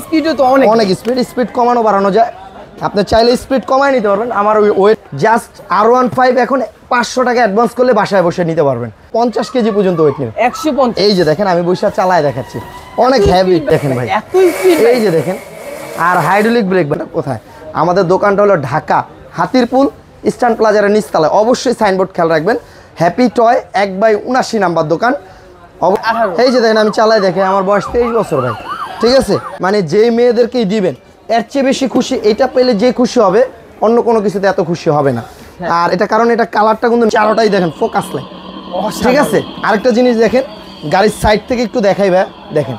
স্পিডও তো অনেক স্পিড কমানো বাড়ানো যায়। আপনি চাইলে স্পিড কমায় নিতে পারবেন। আমার ওয়েট জাস্ট R15 এখন 500 টাকা অ্যাডভান্স করলে বাসায় বসে নিতে পারবেন। 50 কেজি পর্যন্ত ওয়েট নেবে। 150। এই যে দেখেন আমি বসে চালায় দেখাচ্ছি, অনেক হেভি দেখেন ভাই, এত স্পিড। এই যে দেখেন। আর হাইড্রোলিক ব্রেক কোথায়? আমাদের দোকানটা হলো ঢাকা হাতিরপুল ইস্টার্ন প্লাজার নিচতলায়। অবশ্যই সাইনবোর্ড খেয়াল রাখবেন, হ্যাপি টয় 1/79 নাম্বার দোকান। এই যে দেখেন আমি চালাই দেখে, আমার বয়স 23 বছর ভাই, ঠিক আছে? মানে যেই মেয়েদেরকেই দিবেন এর চেয়ে বেশি খুশি এটা পেলে যে খুশি হবে, অন্য কোনো কিছুতে এত খুশি হবে না। আর এটা কারণ এটা কালারটা কিন্তু চারোটাই দেখেন ফোকাস লাইট, ঠিক আছে? আরেকটা জিনিস দেখেন, গাড়ির সাইড থেকে একটু দেখাই ভাই, দেখেন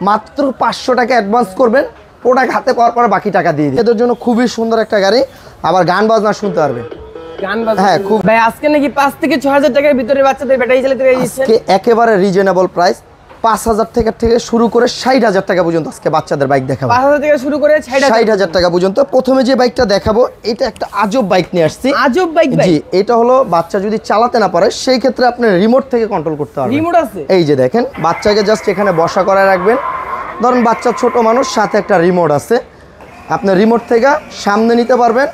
মাত্র 500 টাকা অ্যাডভান্স করবেন, প্রোডাক্ট হাতে পাওয়ার পর বাকি টাকা দিয়ে দিই। এদের জন্য খুবই সুন্দর একটা গাড়ি, আবার গান বাজনা শুনতে পারবে। হ্যাঁ খুব ভাই আজকে নাকি 5 থেকে 6000 টাকার ভিতরে বাচ্চাদের ব্যাটারি চালিত গাড়ি দিচ্ছেন। আজকে একেবারে রিজনেবল প্রাইস, 5000 থেকে শুরু করে 60000 টাকা পর্যন্ত আজকে বাচ্চাদের বাইক দেখাবো। 5000 থেকে শুরু করে 60000 টাকা পর্যন্ত। প্রথমে যে বাইকটা দেখাবো এটা একটা আজব বাইক নিয়ে আসছি। আজব বাইক ভাই? জি, এটা হলো বাচ্চা যদি চালাতে না পারে সেই ক্ষেত্রে আপনি রিমোট থেকে কন্ট্রোল করতে পারবেন। রিমোট আছে? এই যে দেখেন, বাচ্চাকে জাস্ট এখানে বসা করায় রাখবেন। ধরুন বাচ্চা ছোট মানুষ, সাথে একটা রিমোট আছে, আপনি রিমোট থেকে সামনে নিতে পারবেন।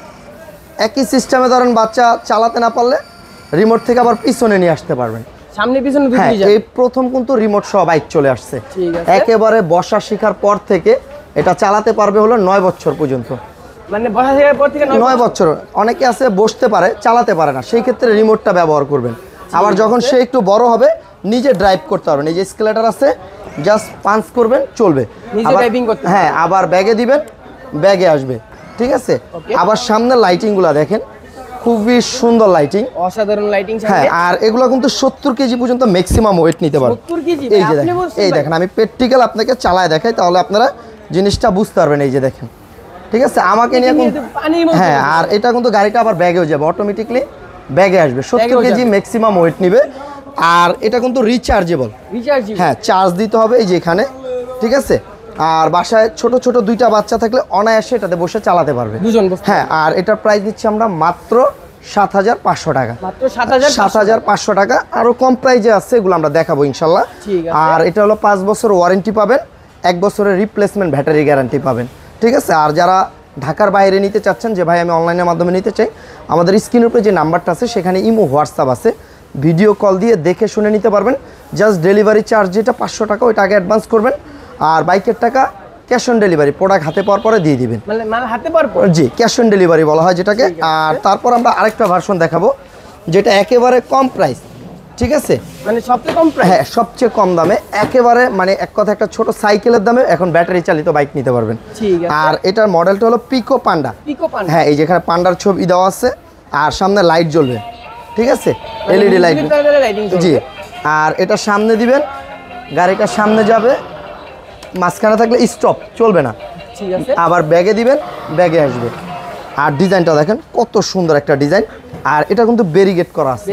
একই সিস্টেমে ধরেন বাচ্চা চালাতে না পারলে রিমোট থেকে আবার পিছনে নিয়ে আসতে পারবেন। সামনে পিছনে হ্যাঁ, এই প্রথম কিন্তু রিমোট সহ বাইক চলে আসছে। একেবারে বসা শেখার পর থেকে এটা চালাতে পারবে হলো 9 বছর পর্যন্ত। মানে বসা শেখার পর থেকে 9 বছর। অনেকে আছে বসতে পারে চালাতে পারে না, সেই ক্ষেত্রে রিমোটটা ব্যবহার করবেন। আবার যখন সে একটু বড় হবে নিজে ড্রাইভ করতে পারবেন। এই যে স্কেলেটর আছে, জাস্ট পাঞ্চ করবেন চলবে, নিজে ড্রাইভিং করতে। হ্যাঁ, আবার ব্যাগে দিবেন, ব্যাগে আসবে, ঠিক আছে? আবার সামনে লাইটিং গুলা দেখেন, খুবই সুন্দর লাইটিং, অসাধারণ লাইটিং। হ্যাঁ, আর এগুলো কিন্তু 70 কেজি পর্যন্ত ম্যাক্সিমাম ওয়েট নিতে পারে। 70 কেজি? এই যে দেখেন, এই দেখেন আমি প্র্যাকটিক্যাল আপনাকে চালায় দেখাই, তাহলে আপনারা জিনিসটা বুঝতে পারবেন। এই যে দেখেন, ঠিক আছে? আমাকে নিয়ে হ্যাঁ, আর এটা কিন্তু গাড়িটা আবার ব্যাগেও যাবে, অটোমেটিকলি ব্যাগে আসবে। 70 কেজি ম্যাক্সিমাম ওয়েট নিবে। আর এটা কিন্তু রিচার্জেবল, হ্যাঁ, চার্জ দিতে হবে এই যে এখানে, ঠিক আছে? আর বাসায় ছোট ছোট 2টা বাচ্চা থাকলে অনায়াসে এটাতে বসে চালাতে পারবে দুজন। হ্যাঁ, আর এটার প্রাইস দিচ্ছি আমরা মাত্র 7500 টাকা। মাত্র 7500 টাকা। আরো কম প্রাইজে আছে, এগুলো আমরা দেখাবো ইনশাল্লাহ। আর এটা হলো 5 বছর ওয়ারেন্টি পাবেন, 1 বছরের রিপ্লেসমেন্ট ব্যাটারি গ্যারান্টি পাবেন, ঠিক আছে? আর যারা ঢাকার বাইরে নিতে চাচ্ছেন যে ভাই আমি অনলাইনের মাধ্যমে নিতে চাই, আমাদের স্ক্রিনের উপরে যে নাম্বারটা আছে সেখানে ইমো হোয়াটসঅ্যাপ আছে, ভিডিও কল দিয়ে দেখে শুনে নিতে পারবেন। জাস্ট ডেলিভারি চার্জ যেটা 500 টাকা, ওইটা আগে অ্যাডভান্স করবেন, আর বাইকের টাকা ক্যাশ অন ডেলিভারি প্রোডাক্ট হাতে পাওয়ার পরে দিয়ে দিবেন। মানে হাতে পাওয়ার পর? জি, ক্যাশ অন ডেলিভারি বলা হয় যেটাকে। আর তারপর আমরা আরেকটা ভার্সন দেখাবো যেটা একেবারে কম প্রাইস, ঠিক আছে? মানে সবচেয়ে কম প্রাইস? হ্যাঁ, সবচেয়ে কম দামে, একেবারে মানে এক কথা একটা ছোট সাইকেলের দামে এখন ব্যাটারি চালিত বাইক নিতে পারবেন। ঠিক আছে। আর এটার মডেলটা হলো পিকো পান্ডা। হ্যাঁ, এই যেখানে পান্ডার ছবি দেওয়া আছে, আর সামনে লাইট জ্বলবে, ঠিক আছে? এলইডি লাইট, জি। আর এটা সামনে দিবেন, গাড়িটা সামনে যাবে, মাঝখানে থাকলে স্টপ চলবে না, ঠিক আছে? আবার ব্যাগে দিবেন, ব্যাগে আসবে। আর ডিজাইনটা দেখেন কত সুন্দর একটা ডিজাইন। আর এটা কিন্তু ব্যারিকেড করা আছে,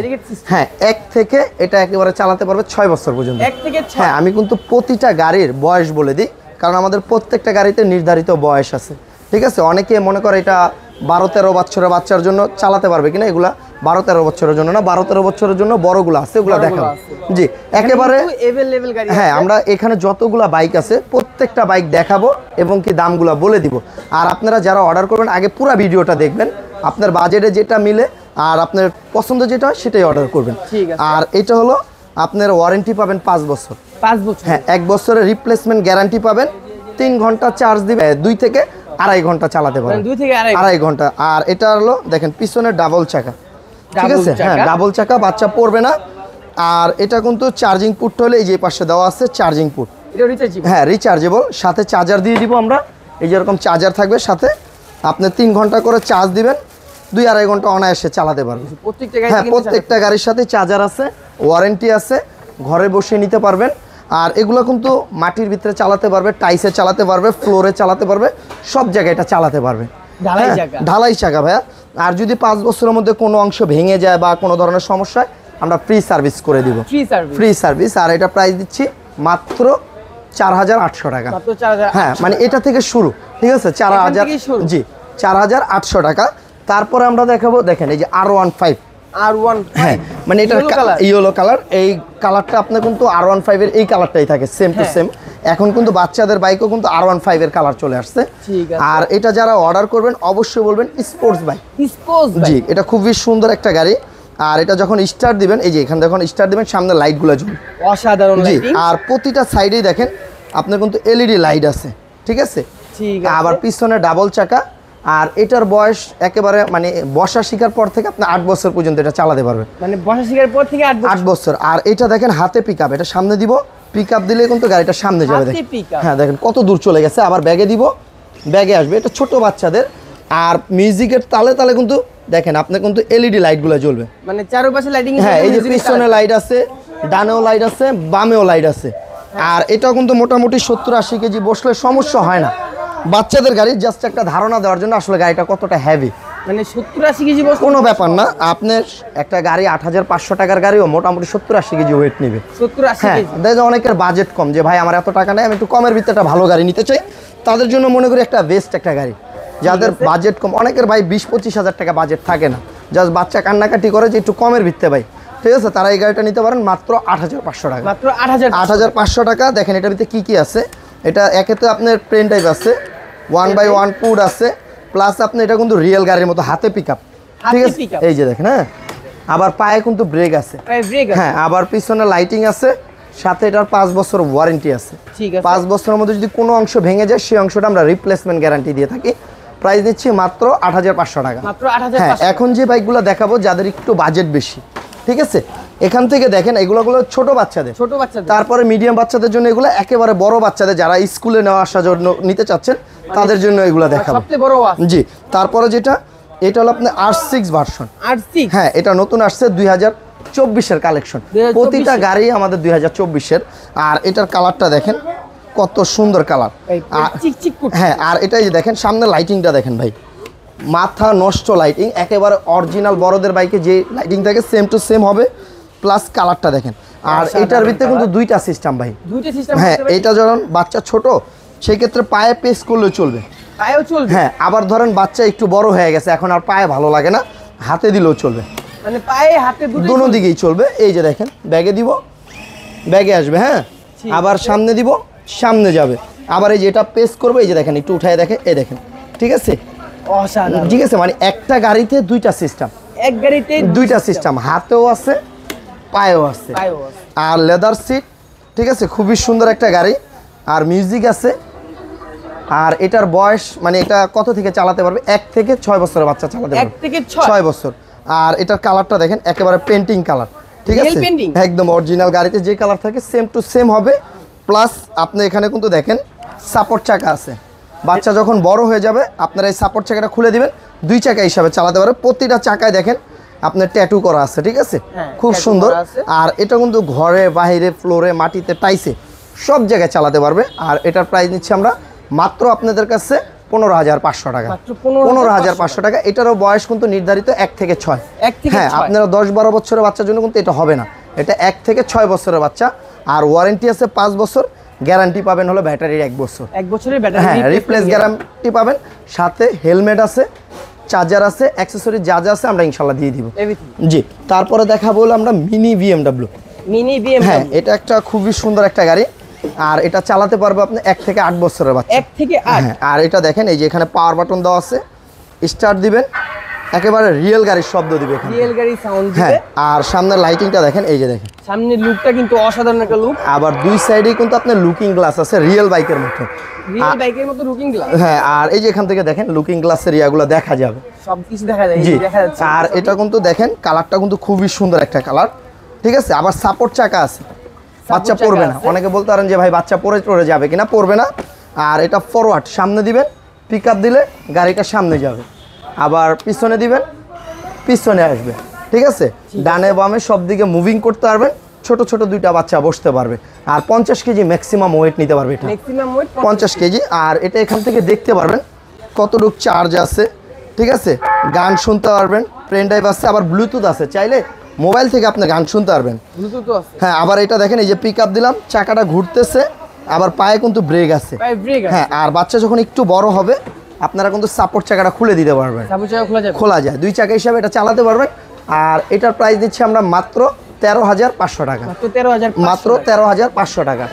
হ্যাঁ, 1 থেকে এটা একেবারে চালাতে পারবে 6 বছর পর্যন্ত। 1 থেকে 6? হ্যাঁ, আমি কিন্তু প্রতিটা গাড়ির বয়স বলে দিই, কারণ আমাদের প্রত্যেকটা গাড়িতে নির্ধারিত বয়স আছে, ঠিক আছে? অনেকে মনে করে এটা 12-13 বছরের বাচ্চার জন্য চালাতে পারবে কিনা, এগুলা 12-13 বছরের জন্য না, 12-13 বছরের জন্য বড়গুলো আছে, ওগুলো দেখাবো। জি, একেবারে এভেলেবল গাড়ি। হ্যাঁ, আমরা এখানে যতগুলা বাইক আছে প্রত্যেকটা বাইক দেখাবো এবং কি দামগুলো বলে দিব। আর আপনারা যারা অর্ডার করবেন আগে পুরো ভিডিওটা দেখবেন, আপনার বাজেটে যেটা মিলে আর আপনার পছন্দ যেটা হয় সেটাই অর্ডার করবেন। আর এটা হলো আপনার ওয়ারেন্টি পাবেন 5 বছর। 5 বছর? হ্যাঁ, 1 বছরের রিপ্লেসমেন্ট গ্যারান্টি পাবেন। 3 ঘন্টা চার্জ দিবে, 2 থেকে আড়াই ঘন্টা চালাতে পারবেন। 2 থেকে আড়াই ঘন্টা। আর এটা হলো দেখেন পিছনে ডাবল চাকা, ঠিক আছে? হ্যাঁ, ডাবল চাকা, বাচ্চা পড়বে না। আর এটা কিন্তু চার্জিং পুট হলে এই যে পাশে দেওয়া আছে চার্জিং পুট, হ্যাঁ, রিচার্জেবল, সাথে চার্জার দিয়ে দিব আমরা। এই যে এরকম চার্জার থাকবে সাথে, আপনি 3 ঘন্টা করে চার্জ দিবেন, 2-2.5 ঘন্টা অনায়াসে চালাতে পারবেন। হ্যাঁ, প্রত্যেকটা গাড়ির সাথে চার্জার আছে, ওয়ারেন্টি আছে, ঘরে বসে নিতে পারবেন। আর এগুলো কিন্তু মাটির ভিতরে চালাতে পারবে, টাইসে চালাতে পারবে, ফ্লোরে চালাতে পারবে, সব জায়গায় এটা চালাতে পারবে। ঢালাই চাকা ভাইয়া। আর যদি 5 বছরের মধ্যে কোনো অংশ ভেঙে যায় বা কোনো ধরনের সমস্যা হয়, আমরা ফ্রি সার্ভিস করে দিব, ফ্রি সার্ভিস। আর এটা প্রাইস দিচ্ছি মাত্র 4800 টাকা। হ্যাঁ, মানে এটা থেকে শুরু, ঠিক আছে? 4000, জি, 4800 টাকা। তারপরে আমরা দেখাবো, দেখেন এই যে R15। হ্যাঁ, মানে এটা ইয়েলো কালার, এই কালারটা আপনার কিন্তু R15 এর এই কালারটাই থাকে, সেম টু সেম। এখন কিন্তু বাচ্চাদের বাইকও কিন্তু R15 এর কালার চলে আসছে। ঠিক আছে। আর এটা যারা অর্ডার করবেন অবশ্যই বলবেন স্পোর্টস বাইক। স্পোর্টস জি, এটা খুবই সুন্দর একটা গাড়ি। আর এটা যখন স্টার্ট দিবেন, এই যে এখানে যখন স্টার্ট দিবেন সামনে লাইটগুলো জ্বলবে, অসাধারণ জি। লাইটিং। আর প্রতিটা সাইডেই দেখেন আপনার কিন্তু LED লাইট আছে, ঠিক আছে। ঠিক আছে। আবার পিছনে ডাবল চাকা। আর এটার বয়স একেবারে মানে বসা শিকার পর থেকে আপনি 8 বছর পর্যন্ত এটা চালাতে পারবেন। মানে বসা শিকার পর থেকে 8 বছর। আর এটা দেখেন হাতে পিকআপ, এটা সামনে দিব, পিকআপ দিলে কিন্তু গাড়িটা সামনে যাবে। হাতে দেখেন pickup। হ্যাঁ, দেখেন কত দূর চলে গেছে। আবার ব্যাগে দিব, ব্যাগে আসবে। এটা ছোট বাচ্চাদের। আর মিউজিকের তালে তালে কিন্তু দেখেন আপনার কিন্তু LED লাইটগুলো জ্বলবে, মানে চারপাশে লাইটিং। হ্যাঁ। এই যে পিছনে লাইট আছে, ডানেও লাইট আছে, বামেও লাইট আছে। আর এটাও কিন্তু মোটামুটি 70-80 কেজি বসলে সমস্যা হয় না। বাচ্চাদের গাড়ি জাস্ট একটা ধারণা দেওয়ার জন্য আসলে গাড়িটা কতটা হেভি। মানে 70-80 কেজি বসে কোনো ব্যাপার না। আপনার একটা গাড়ি 8500 টাকার গাড়িও মোটামুটি 70-80 কেজি ওয়েট নেবে। 70-80 হ্যাঁ, কেজি। দেখো অনেকের বাজেট কম, যে ভাই আমার এত টাকা নেই, আমি একটু কমের ভিতরে একটা ভালো গাড়ি নিতে চাই, তাদের জন্য মনে করি একটা বেস্ট একটা গাড়ি। যাদের বাজেট কম, অনেকের ভাই 20-25 হাজার টাকা বাজেট থাকে না, জাস্ট বাচ্চা কান্নাকাটি করে যে একটু কমের ভিত্তে ভাই, ঠিক আছে, তারা এই গাড়িটা নিতে পারেন মাত্র 8500 টাকা। মাত্র 8500 টাকা। দেখেন এটার ভিতরে কি কি আছে। এটা একে তো আপনার প্লেন টাইপ আছে, 1x1 পুড আছে, প্লাস আপনি এটা কিন্তু রিয়েল গাড়ির মতো হাতে পিকআপ, ঠিক আছে। এই যে দেখেন, হ্যাঁ। আবার পায়ে কিন্তু ব্রেক আছে, হ্যাঁ। আবার পিছনে লাইটিং আছে, সাথে এটার 5 বছর ওয়ারেন্টি আছে। ঠিক আছে। 5 বছরের মধ্যে যদি কোনো অংশ ভেঙে যায় সেই অংশটা আমরা রিপ্লেসমেন্ট গ্যারান্টি দিয়ে থাকি। প্রাইস দিচ্ছি মাত্র 8500 টাকা। মাত্র 8500। হ্যাঁ, এখন যে বাইকগুলো দেখাবো যাদের একটু বাজেট বেশি, ঠিক আছে, এখান থেকে দেখেন এগুলো ছোট বাচ্চাদের, তারপরে মিডিয়াম বাচ্চাদের জন্য এগুলো, একেবারে বড় বাচ্চাদের যারা স্কুলে নেওয়া আসার জন্য নিতে চাচ্ছেন তাদের জন্য এগুলো দেখাবো। সবচেয়ে বড় আছে। জি। তারপরে যেটা, এটা হলো আপনার R6 ভার্সন। R6, হ্যাঁ, এটা নতুন আসছে 2024-এর কালেকশন। প্রতিটা গাড়ি আমাদের 2024-এর। আর এটার কালারটা দেখেন কত সুন্দর কালার। চিকচিক করছে। হ্যাঁ, আর এটাই যে দেখেন সামনে লাইটিংটা দেখেন ভাই, মাথা নষ্ট লাইটিং, একেবারে অরিজিনাল বড়দের বাইকে যে লাইটিং থাকে সেম টু সেম হবে, প্লাস কালারটা দেখেন। আর এটার ভিতরে কিন্তু দুইটা সিস্টেম ভাই, দুইটা সিস্টেম। হ্যাঁ। এটা যখন বাচ্চা ছোট সেই ক্ষেত্রে পায়ে পেস করলে চলবে, পায়েও চলবে, হ্যাঁ। আবার ধরেন বাচ্চা একটু বড় হয়ে গেছে, এখন আর পায়ে ভালো লাগে না, হাতে দিলেও চলবে, মানে পায়ে হাতে দুটো দিকেই চলবে। এই যে দেখেন ব্যাগে দিব, ব্যাগে আসবে, হ্যাঁ। আবার সামনে দিব, সামনে যাবে। আবার এই যে এটা পেস করবে, এই যে দেখেন একটু উঠায় দেখে, এই দেখেন, ঠিক আছে, অসাধারণ, ঠিক আছে। মানে একটা গাড়িতে দুইটা সিস্টেম, এক গাড়িতে দুইটা সিস্টেম, হাতেও আছে পায়েও আছে। আর লেদার সিট, ঠিক আছে, খুবই সুন্দর একটা গাড়ি। আর মিউজিক আছে। আর এটার বয়স মানে এটা কত থেকে চালাতে পারবে, 1 থেকে 6 বছরের বাচ্চা চালাতে পারবে, 1 থেকে 6 বছর। আর এটার কালারটা দেখেন একেবারে পেন্টিং কালার, ঠিক আছে, একদম অরিজিনাল গাড়িতে যে কালার থাকে সেম টু সেম হবে। প্লাস আপনি এখানে কিন্তু দেখেন সাপোর্ট চাকা আছে, বাচ্চা যখন বড় হয়ে যাবে আপনারা এই সাপোর্ট চাকাটা খুলে দিবেন, 2 চাকা হিসাবে চালাতে পারবে। প্রতিটা চাকায় দেখেন আপনার ট্যাটু করা আছে, ঠিক আছে, খুব সুন্দর। আর এটা কিন্তু ঘরে বাইরে ফ্লোরে মাটিতে টাইসে সব জায়গায় চালাতে পারবে। আর এটার প্রাইস নিচ্ছি আমরা মাত্র আপনাদের কাছে 15500 টাকা। 15500 টাকা। এটারও বয়স কিন্তু নির্ধারিত 1 থেকে 6। হ্যাঁ, আপনারা 10-12 বছরের বাচ্চার জন্য কিন্তু এটা হবে না, এটা 1 থেকে 6 বছরের বাচ্চা। আর ওয়ারেন্টি আছে 5 বছর, গ্যারান্টি পাবেন হলো ব্যাটারির 1 বছর, 1 বছরের ব্যাটারি, হ্যাঁ, রিপ্লেস গ্যারান্টি পাবেন। সাথে হেলমেট আছে, চার্জার আছে, অ্যাকসেসরি যা যা আছে আমরা ইনশাল্লাহ দিয়ে দিব। জি। তারপরে দেখাবো হলো আমরা মিনি BMW। হ্যাঁ, এটা একটা খুবই সুন্দর একটা গাড়ি। আর এটা চালাতে পারবে আপনি 1 থেকে 8 বছরের বাচ্চা, 1 থেকে 8। আর এটা দেখেন এই যে এখানে পাওয়ার বাটন দেওয়া আছে, স্টার্ট দিবেন একেবারে রিয়েল গাড়ির শব্দ দিবে এখানে, রিয়েল গাড়ি সাউন্ড দিবে। হ্যাঁ। আর সামনের লাইটিংটা দেখেন, এই যে দেখেন সামনের লুকটা কিন্তু অসাধারণ একটা লুক। আবার দুই সাইডেই কিন্তু আপনার লুকিং গ্লাস আছে, রিয়েল বাইকের মতো, রিয়েল বাইকের মতো লুকিং গ্লাস, হ্যাঁ। আর এই যে এখান থেকে দেখেন লুকিং গ্লাসের ইয়াগুলো দেখা যাবে, সবকিছু দেখা যায়, এই দেখা যাচ্ছে। আর এটা কিন্তু দেখেন কালারটা কিন্তু খুবই সুন্দর একটা কালার, ঠিক আছে। আবার সাপোর্ট চাকা আছে, বাচ্চা পড়বে না। অনেকে বলতে পারেন যে ভাই বাচ্চা পড়ে যাবে কিনা, পড়বে না। আর এটা ফরওয়ার্ড, সামনে দিবেন, পিকআপ দিলে গাড়িটা সামনে যাবে, আবার পিছনে দিবেন, পিছনে আসবে, ঠিক আছে। ডানে বামে সব দিকে মুভিং করতে পারবেন, ছোট ছোট দুইটা বাচ্চা বসতে পারবে। আর 50 কেজি ম্যাক্সিমাম ওয়েট নিতে পারবে এটা, ম্যাক্সিমাম ওয়েট 50 কেজি। আর এটা এখান থেকে দেখতে পারবেন কতটুকু চার্জ আছে, ঠিক আছে, গান শুনতে পারবেন, পেন ড্রাইভ আছে, আবার ব্লুটুথ আছে, চাইলে মোবাইল থেকে আপনি গান শুনতে পারবেন, ব্লুটুথ আছে, হ্যাঁ। আবার এটা দেখেন এই যে পিকআপ দিলাম, চাকাটা ঘুরতেছে, আবার পায়ে কিন্তু ব্রেক আছে, হ্যাঁ। আর বাচ্চা যখন একটু বড় হবে আপনারা কিন্তু সাপোর্ট চাকাটা খুলে দিতে পারবেন, সাপোর্ট চাকা খোলা যায়, 2 চাকা হিসাবে এটা চালাতে পারবেন। আর এটার প্রাইস দিচ্ছি আমরা মাত্র 13500 টাকা, মাত্র 13500 টাকা।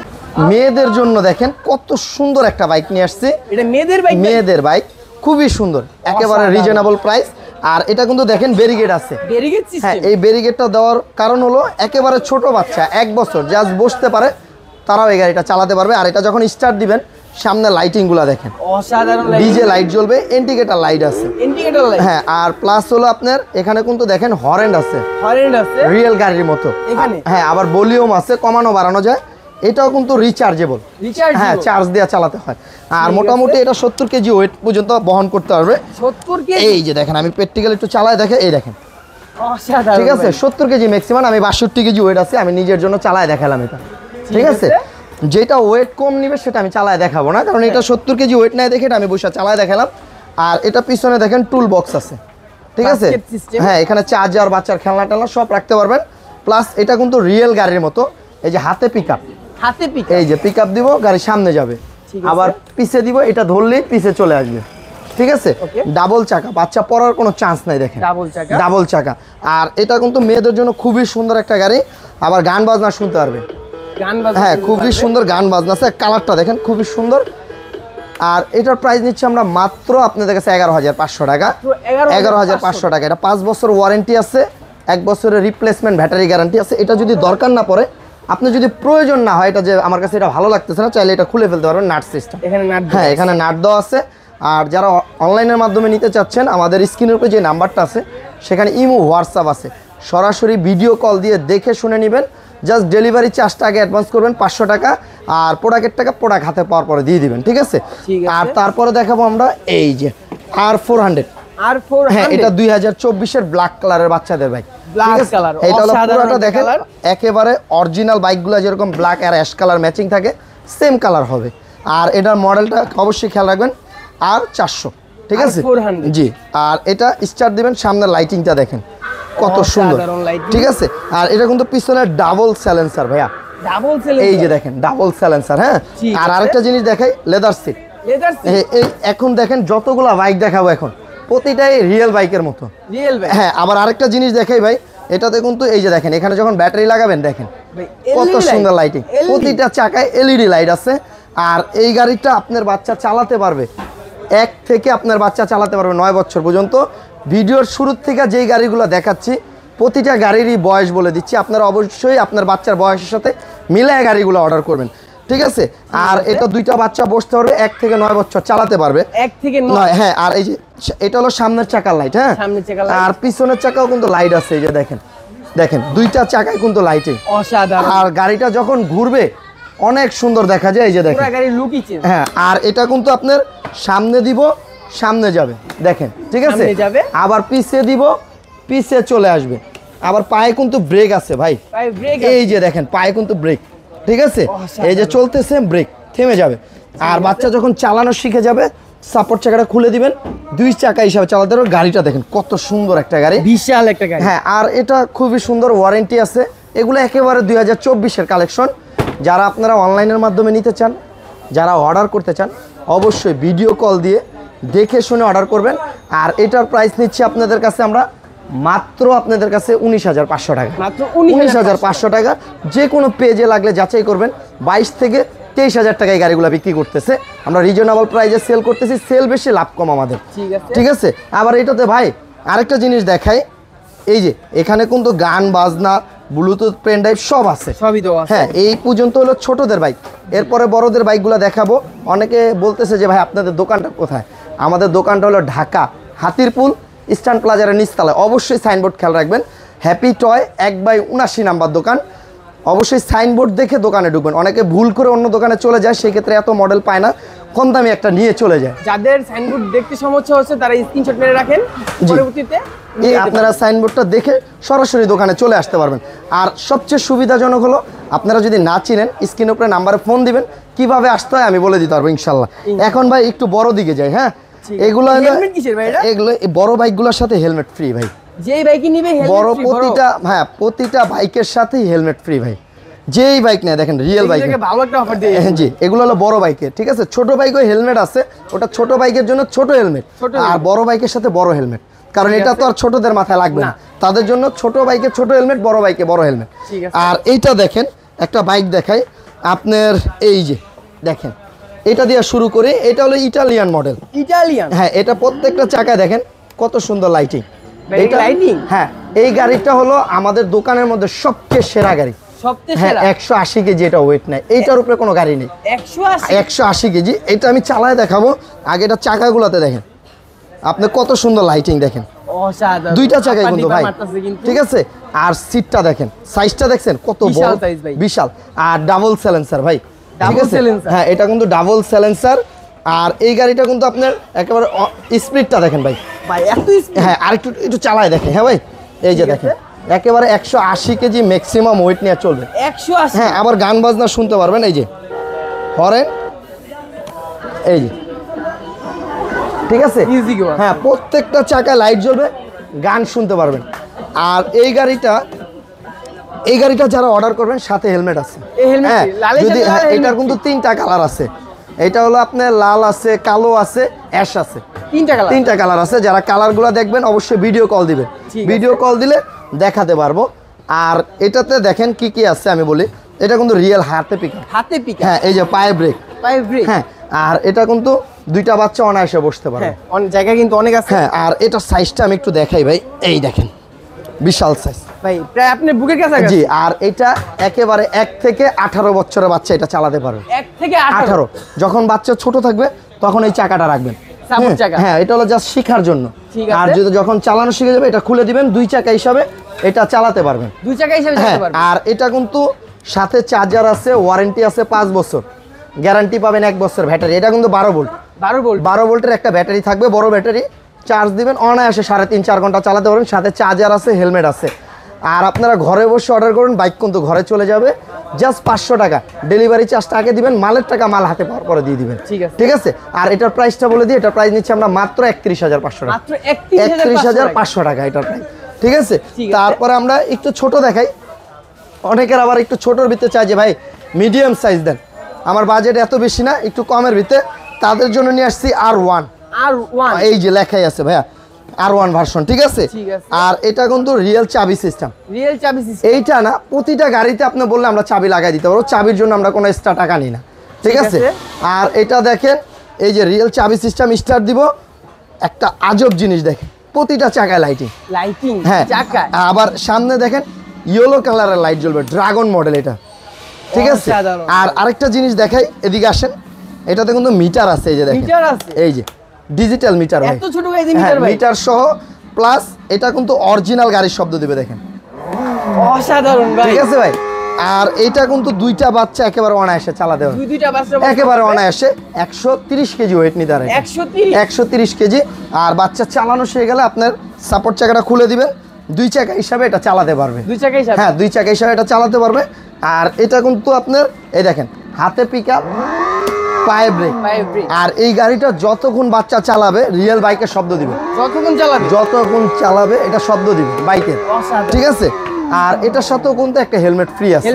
মেয়েদের জন্য দেখেন কত সুন্দর একটা বাইক নিয়ে আসছে। এটা মেয়েদের বাইক? মেয়েদের বাইক, খুবই সুন্দর, একেবারে রিজনেবল প্রাইস। আর এটা কিন্তু দেখেন ব্যারিকেড আছে। Barricade system? হ্যাঁ, এই ব্যারিকেডটা দেওয়ার কারণ হলো একেবারে ছোট বাচ্চা 1 বছর জাস্ট বসতে পারে, তারাও এই গাড়িটা চালাতে পারবে। আর এটা যখন স্টার্ট দিবেন সামনে লাইটিং গুলা দেখেন, অসাধারণ। ডিজে লাইট জ্বলবে, ইন্ডিকেটর লাইট আছে। Indicator light? হ্যাঁ, আর প্লাস হলো আপনার এখানে কিন্তু দেখেন হর্ন আছে, হর্ন আছে রিয়েল গাড়ির মতো এখানে। হ্যাঁ, আবার ভলিউম আছে, কমানো বাড়ানো যায়। এটাও কিন্তু রিচার্জেবল, হ্যাঁ চার্জ দিয়ে চালাতে হয়। আর মোটামুটি এটা 70 কেজি ওয়েট পর্যন্ত বহন করতে পারবে। 70 কেজি? এই যে দেখেন, আমি প্র্যাকটিক্যাল একটু চালায় দেখে, এই দেখেন, অসাধারণ। ঠিক আছে, 70 কেজি ম্যাক্সিমাম। আমি 62 কেজি ওয়েট আছে, আমি নিজের জন্য চালায় দেখালাম এটা, ঠিক আছে। যেটা ওয়েট কম নিবে সেটা আমি চালায় দেখাবো না, কারণ এটা 70 কেজি ওয়েট নাই দেখে এটা আমি বসে চালায় দেখালাম। আর এটা পিছনে দেখেন টুল বক্স আছে, ঠিক আছে। হ্যাঁ, এখানে চার্জার, বাচ্চার খেলনা টেলনা সব রাখতে পারবেন। প্লাস এটা কিন্তু রিয়েল গাড়ির মতো, এই যে হাতে পিকআপ, হাতে পিক, এই যে পিকআপ দিব, গাড়ি সামনে যাবে, আবার পিছে দিব, এটা ধরলেই পিছে চলে আসবে, ঠিক আছে। ডাবল চাকা, বাচ্চা পড়ার কোনো চান্স নাই, দেখেন ডাবল চাকা। আর এটা কিন্তু মেয়েদের জন্য খুবই সুন্দর একটা গাড়ি, আবার গান বাজনা শুনতে পারবে। হ্যাঁ, খুবই সুন্দর গান বাজনা আছে। কালারটা দেখেন খুবই সুন্দর। আর এটার প্রাইস নিচ্ছে আমরা মাত্র আপনাদের কাছে 11,500 টাকা। 11,500 টাকা। এটা 5 বছর ওয়ারেন্টি আছে, 1 বছরের রিপ্লেসমেন্ট ব্যাটারি গ্যারান্টি আছে। এটা যদি দরকার না পড়ে, আপনি যদি প্রয়োজন না হয়, এটা যে আমার কাছে এটা ভালো লাগতেছে না, চাইলে এটা খুলে ফেলতে পারবেন। নাট সিস্টেম, হ্যাঁ এখানে নাট দেওয়া আছে। আর যারা অনলাইনের মাধ্যমে নিতে চাচ্ছেন, আমাদের স্ক্রিনের উপরে যে নাম্বারটা আছে সেখানে ইমো, হোয়াটসঅ্যাপ আছে, সরাসরি ভিডিও কল দিয়ে দেখে শুনে নেবেন। জাস্ট ডেলিভারি চার্জটা আগে অ্যাডভান্স করবেন 500 টাকা, আর প্রোডাক্টের টাকা প্রোডাক্ট হাতে পাওয়ার পরে দিয়ে দিবেন, ঠিক আছে। আর তারপরে দেখাবো আমরা এই যে R400। হ্যাঁ, এটা 2024-এর ব্ল্যাক কালারের বাচ্চাদের বাইক, ঠিক আছে। এটা হলো পুরোটা দেখেন একেবারে অরিজিনাল বাইকগুলো যেরকম ব্ল্যাক আর অ্যাশ কালার ম্যাচিং থাকে, সেম কালার হবে। আর এটার মডেলটা অবশ্যই খেয়াল রাখবেন, R400, ঠিক আছে জি। আর এটা স্টার্ট দিবেন, সামনে লাইটিংটা দেখেন কত সুন্দর, ঠিক আছে। আর এটা কিন্তু পিছনে ডাবল সাইলেন্সার ভাইয়া, এই যে দেখেন ডাবল সাইলেন্সার। হ্যাঁ, আর আরেকটা জিনিস দেখাই, লেদার সিট। এই এখন দেখেন যতগুলা বাইক দেখাবো এখন প্রতিটাই রিয়েল বাইকের মতো। হ্যাঁ, আবার আরেকটা জিনিস দেখাই ভাই, এটাতে কিন্তু এই যে দেখেন, এখানে যখন ব্যাটারি লাগাবেন দেখেন কত সুন্দর লাইটিং, প্রতিটা চাকায় এলইডি লাইট আছে। আর এই গাড়িটা আপনার বাচ্চা চালাতে পারবে, 1 থেকে আপনার বাচ্চা চালাতে পারবে 9 বছর পর্যন্ত। ভিডিওর শুরুর থেকে যেই গাড়িগুলো দেখাচ্ছি প্রতিটা গাড়িরই বয়স বলে দিচ্ছি, আপনারা অবশ্যই আপনার বাচ্চার বয়সের সাথে মিলায় গাড়িগুলো অর্ডার করবেন, ঠিক আছে। আর এটা 2টা বাচ্চা বসতে পারবে, 1 থেকে 9 বছর চালাতে পারবে, 1 থেকে 9। হ্যাঁ, আর এই যে এটা হলো সামনের চাকার লাইট, হ্যাঁ, আর পিছনের চাকাও কিন্তু লাইট আছে, এই যে দেখেন, দেখেন 2টা চাকায় কিন্তু লাইটিং, অসাধারণ। আর গাড়িটা যখন ঘুরবে অনেক সুন্দর দেখা যায়, এই যে দেখেন হ্যাঁ। আর এটা কিন্তু আপনার সামনে দিব, সামনে যাবে, দেখেন, ঠিক আছে। আবার পিছে দিব, পিছে চলে আসবে। আবার পায়ে কিন্তু ব্রেক আছে ভাই, এই যে দেখেন পায়ে কিন্তু ব্রেক, ঠিক আছে। এই যে চলতেছে, ব্রেক থেমে যাবে। আর বাচ্চা যখন চালানো শিখে যাবে, সাপোর্ট চাকাটা খুলে দিবেন, 2 চাকা হিসাবে চালাতে পারবে। গাড়িটা দেখেন কত সুন্দর একটা গাড়ি, বিশাল একটা গাড়ি। হ্যাঁ, আর এটা খুবই সুন্দর, ওয়ারেন্টি আছে। এগুলো একেবারে 2024-এর কালেকশন। যারা আপনারা অনলাইনের মাধ্যমে নিতে চান, যারা অর্ডার করতে চান, অবশ্যই ভিডিও কল দিয়ে দেখে শুনে অর্ডার করবেন। আর এটার প্রাইস নিচ্ছি আপনাদের কাছে আমরা মাত্র আপনাদের কাছে 19,500 টাকা, মাত্র 19,500 টাকা। যে কোনো পেজে লাগলে যাচাই করবেন, 22 থেকে 23,000 টাকায় গাড়িগুলো বিক্রি করতেছে। আমরা রিজনেবল প্রাইসে সেল করতেছি, সেল বেশি লাভ কম আমাদের, ঠিক আছে। আবার এটাতে ভাই আরেকটা জিনিস দেখাই, এই যে এখানে কিন্তু গান বাজনা, ব্লুটুথ, পেন ড্রাইভ সব আছে, সবই তো আছে। হ্যাঁ, এই পর্যন্ত হলো ছোটদের বাইক, এরপরে বড়দের বাইকগুলো দেখাবো। অনেকে বলতেছে যে ভাই আপনাদের দোকানটা কোথায়? আমাদের দোকানটা হলো ঢাকা হাতিরপুল ইস্টার্ন প্লাজারের নিচতলায়। অবশ্যই সাইনবোর্ড খেয়াল রাখবেন, হ্যাপি টয় 1/79 নাম্বার দোকান। অবশ্যই সাইনবোর্ড দেখে দোকানে ঢুকবেন। অনেকে ভুল করে অন্য দোকানে চলে যায়, সেই ক্ষেত্রে এত মডেল পায় না, কম দামি একটা নিয়ে চলে যায়। যাদের সাইনবোর্ড দেখতে সমস্যা হচ্ছে তারা স্ক্রিনশট মেরে রাখেন, পরবর্তীতে আপনারা সাইনবোর্ডটা দেখে সরাসরি দোকানে চলে আসতে পারবেন। আর সবচেয়ে সুবিধাজনক হলো, আপনারা যদি না চিনেন স্ক্রিনের উপরে নাম্বারে ফোন দিবেন, কিভাবে আসতে হয় আমি বলে দিতে পারবো ইনশাল্লাহ। এখন ভাই একটু বড় দিকে যাই। হ্যাঁ, এগুলো এগুলো বড় বাইকগুলোর সাথে হেলমেট ফ্রি ভাই, যেই বাইকই নিবে বড় প্রতিটা, হ্যাঁ প্রতিটা বাইকের সাথেই হেলমেট ফ্রি ভাই, যেই বাইক নেয় দেখেন রিয়েল বাইক, ভালো একটা অফার দিয়ে। জি, এগুলো হলো বড় বাইকের, ঠিক আছে। ছোট বাইকেও হেলমেট আছে, ওটা ছোট বাইকের জন্য ছোট হেলমেট, আর বড় বাইকের সাথে বড় হেলমেট, কারণ এটা তো আর ছোটদের মাথায় লাগবে না, তাদের জন্য ছোট বাইকে ছোট হেলমেট, বড় বাইকে বড় হেলমেট। আর এইটা দেখেন একটা বাইক দেখাই, আপনার এই যে দেখেন, এটা দিয়ে শুরু করে, এটা হলো ইটালিয়ান মডেল। ইটালিয়ান, হ্যাঁ, এটা প্রত্যেকটা চাকায় দেখেন কত সুন্দর লাইটিং। এটা লাইটিং, হ্যাঁ, এই গাড়িটা হলো আমাদের দোকানের মধ্যে সবচেয়ে সেরা গাড়ি। সবচেয়ে হ্যাঁ, সেরা 180 কেজি এটা ওয়েট নেয়, এইটার উপরে কোনো গাড়ি নেই। 180 কেজি। এটা আমি চালায় দেখাবো। আগে এটা চাকাগুলোতে দেখেন আপনি কত সুন্দর লাইটিং দেখেন, অসাধারণ। দুইটা চাকায় কিন্তু ভাই, ঠিক আছে। আর সিটটা দেখেন, সাইজটা দেখছেন কত বড়, বিশাল। আর ডাবল সাইলেন্সার ভাই, ঠিক আছে। হ্যাঁ, এটা কিন্তু ডাবল সাইলেন্সার। আর এই গাড়িটা কিন্তু আপনার একেবারে স্পিডটা দেখেন ভাই, এত স্পিড। হ্যাঁ, আর একটু চালায় দেখেন। হ্যাঁ ভাই, এই যে দেখেন একেবারে 180 কেজি ম্যাক্সিমাম ওয়েট নিয়ে চলবে। 180। হ্যাঁ, আবার গান বাজনা শুনতে পারবেন, এই যে হরেন, এই যে, ঠিক আছে। হ্যাঁ, প্রত্যেকটা চাকায় লাইট জ্বলবে, গান শুনতে পারবেন। আর এই গাড়িটা যারা অর্ডার করবেন সাথে হেলমেট আছে। হ্যাঁ, যদি এটার কিন্তু 3টা কালার আছে। এটা হলো আপনার লাল আছে, কালো আছে, অ্যাশ আছে, 3টা কালার আছে। যারা কালারগুলো দেখবেন অবশ্যই ভিডিও কল দিবেন, ভিডিও কল দিলে দেখাতে পারবো। আর এটাতে দেখেন কি কি আছে আমি বলি। এটা কিন্তু রিয়েল হাতে পিক, হ্যাঁ, এই যে পায়ে ব্রেক। হ্যাঁ, আর এটা কিন্তু 2টা বাচ্চা অনায়াসে বসতে পারে, অনেক জায়গা কিন্তু অনেক আছে। হ্যাঁ, আর এটার সাইজটা আমি একটু দেখাই ভাই, এই দেখেন বিশাল সাইজ ভাই, প্রায় আপনি বুকের কাছে। জি, আর এটা একেবারে 1 থেকে 18 বছরের বাচ্চা এটা চালাতে পারবে। 1 থেকে 18। যখন বাচ্চা ছোট থাকবে তখন এই চাকাটা রাখবেন, হ্যাঁ, এটা হলো জাস্ট শেখার জন্য। আর যদি যখন চালানো শিখে যাবে এটা খুলে দিবেন, 2 চাকা হিসাবে এটা চালাতে পারবেন, 2 চাকা হিসাবে চালাতে পারবেন। আর এটা কিন্তু সাথে চার্জার আছে, ওয়ারেন্টি আছে 5 বছর, গ্যারান্টি পাবেন 1 বছর ব্যাটারি। এটা কিন্তু 12 ভোল্ট, 12 ভোল্টের একটা ব্যাটারি থাকবে, বড় ব্যাটারি। চার্জ দিবেন অনায়াসে 3.5-4 ঘন্টা চালাতে পারবেন, সাথে চার্জার আছে, হেলমেট আছে। আর আপনারা ঘরে বসে অর্ডার করুন, বাইক কিন্তু ঘরে চলে যাবে। জাস্ট 500 টাকা ডেলিভারি চার্জটা আগে দিবেন, মালের টাকা মাল হাতে পাওয়ার পরে দিয়ে দিবেন, ঠিক আছে। আর এটার প্রাইসটা বলে দিই, এটার প্রাইস নিচ্ছে আমরা মাত্র 31,500 টাকা, 31,500 টাকা এটার প্রাইস, ঠিক আছে। তারপরে আমরা একটু ছোট দেখাই। অনেকের আবার একটু ছোটোর ভিতরে চাই যে ভাই মিডিয়াম সাইজ দেন, আমার বাজেট এত বেশি না, একটু কমের ভিতরে, তাদের জন্য নিয়ে আসছি R1। এই যে লেখাই আছে ভাইয়া R1 ভার্সন, ঠিক আছে। আর এটা কিন্তু রিয়েল চাবি সিস্টেম, এইটা না প্রতিটা গাড়িতে আপনি বললে আমরা চাবি লাগাই দিতে পারবো, চাবির জন্য আমরা কোনো এক্সট্রা টাকা নিই না, ঠিক আছে। আর এটা দেখেন, এই যে রিয়েল চাবি সিস্টেম, স্টার্ট দিব, একটা আজব জিনিস দেখেন, প্রতিটা চাকায় লাইটিং, হ্যাঁ। আবার সামনে দেখেন ইয়েলো কালারের লাইট জ্বলবে, ড্রাগন মডেল এটা, ঠিক আছে। আর আরেকটা জিনিস দেখাই, এদিকে আসেন, এটাতে কিন্তু মিটার আছে, এই যে দেখেন, এই যে ডিজিটাল মিটার, ভাই এত ছোট গাড়ি মিটার, ভাই মিটার সহ, প্লাস এটা কিন্তু অরিজিনাল গাড়ির শব্দ দিবে, দেখেন অসাধারণ ভাই, ঠিক আছে ভাই। আর এটা কিন্তু 2টা বাচ্চা একেবারে অনায়াসে চালাতে হবে, 2টা বাচ্চা একেবারে অনায়াসে। 130 কেজি ওয়েট নিতে পারে, 130 কেজি। আর বাচ্চা চালানো শিখে গেলে আপনার সাপোর্ট চাকাটা খুলে দিবেন, 2 চাকা হিসাবে এটা চালাতে পারবে, 2 চাকা হিসাবে, হ্যাঁ 2 চাকা হিসাবে এটা চালাতে পারবে। আর এটা কিন্তু আপনার এই দেখেন হাতে পিকআপ, পায়ে ব্রেক। আর এই গাড়িটা যতক্ষণ বাচ্চা চালাবে রিয়েল বাইকের শব্দ দিবে, যতক্ষণ চালাবে এটা শব্দ দিবে বাইকের, ঠিক আছে। আর এটার সাথেও কিন্তু একটা হেলমেট ফ্রি আছে,